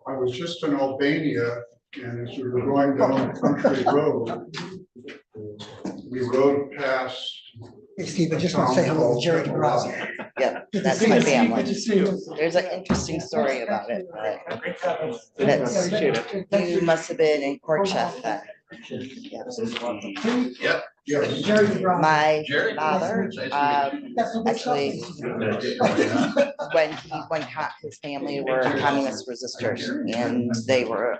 Speaker 5: I was just in Albania, and as we were going down Country Road, we rode past.
Speaker 10: Hey, Steve, I just want to say hello to Jerry DeGrazia.
Speaker 11: Yeah,
Speaker 10: Good to
Speaker 11: that's
Speaker 10: see
Speaker 11: my
Speaker 10: you, Steve.
Speaker 11: family.
Speaker 10: Good to see you.
Speaker 11: There's an interesting story about it. But
Speaker 2: That's, appreciate it.
Speaker 11: you must have been in court chef then.
Speaker 3: Yep.
Speaker 5: Yes.
Speaker 10: Jerry DeGrazia.
Speaker 11: My
Speaker 3: Jerry.
Speaker 11: father,
Speaker 10: That's what it's
Speaker 11: actually, when his family were communist resistors, and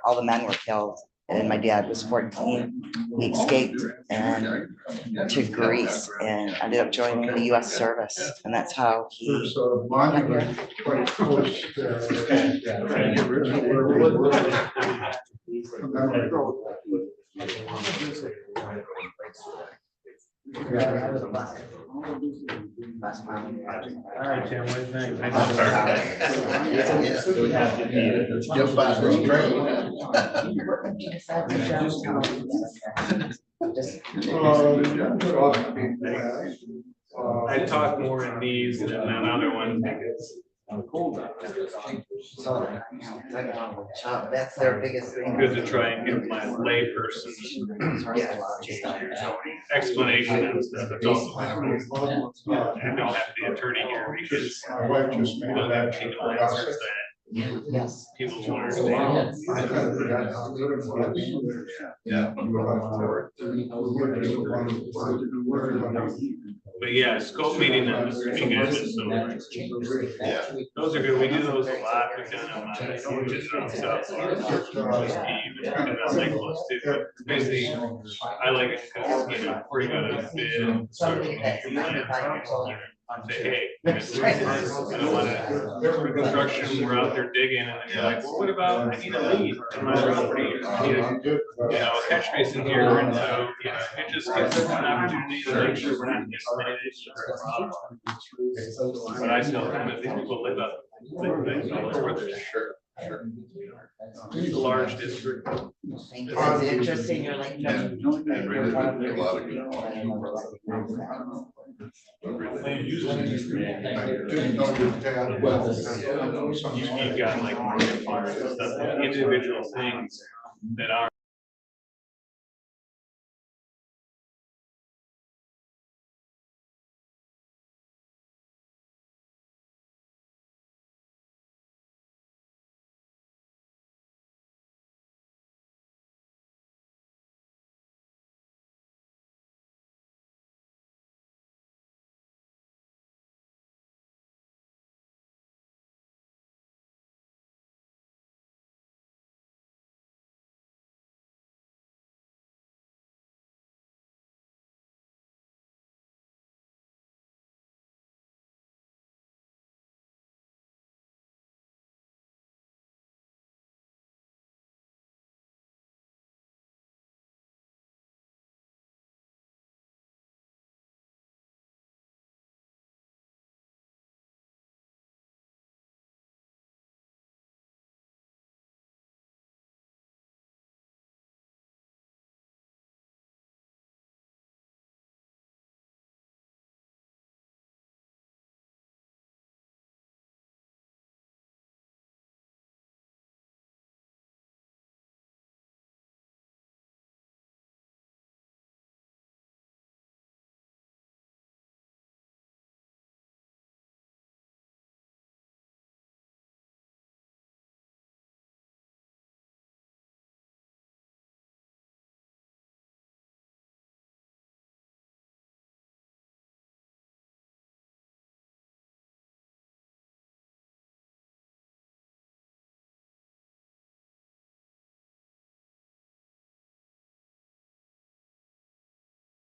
Speaker 11: all the men were killed, and my dad was 14. He escaped and to Greece and ended up joining the US service, and that's how he.
Speaker 5: There's a monument quite close there. Where we were. And then we go.
Speaker 1: All right, Tim, what do you think?
Speaker 3: Just by the train.
Speaker 1: I talk more in these than other ones because
Speaker 11: That's their biggest thing.
Speaker 1: good to try and get my layperson explanation and stuff. It's also I don't have the attorney here because
Speaker 5: My wife just
Speaker 1: we
Speaker 5: made
Speaker 1: don't have
Speaker 5: that.
Speaker 1: people answers that
Speaker 11: Yes.
Speaker 1: people will understand.
Speaker 3: Yeah.
Speaker 1: But yeah, scope meeting is pretty good. So
Speaker 3: Yeah.
Speaker 1: those are good. We do those a lot. We've done them on just on South Florida. Steve and I like those too. But basically, I like it because, you know, we got a bid. Say, hey, I don't want to, construction, we're out there digging, and then you're like, well, what about, I need a lead in my property, or I need a, you know, a catch basin here, and so, you know, it just gives us an opportunity to make sure we're not isolated. But I still kind of think people live up, where they're sure. It's a large district.
Speaker 11: It's interesting, you're like.
Speaker 3: A lot of good.
Speaker 5: Didn't know your dad well.
Speaker 1: You've got like market farms and stuff, individual things that are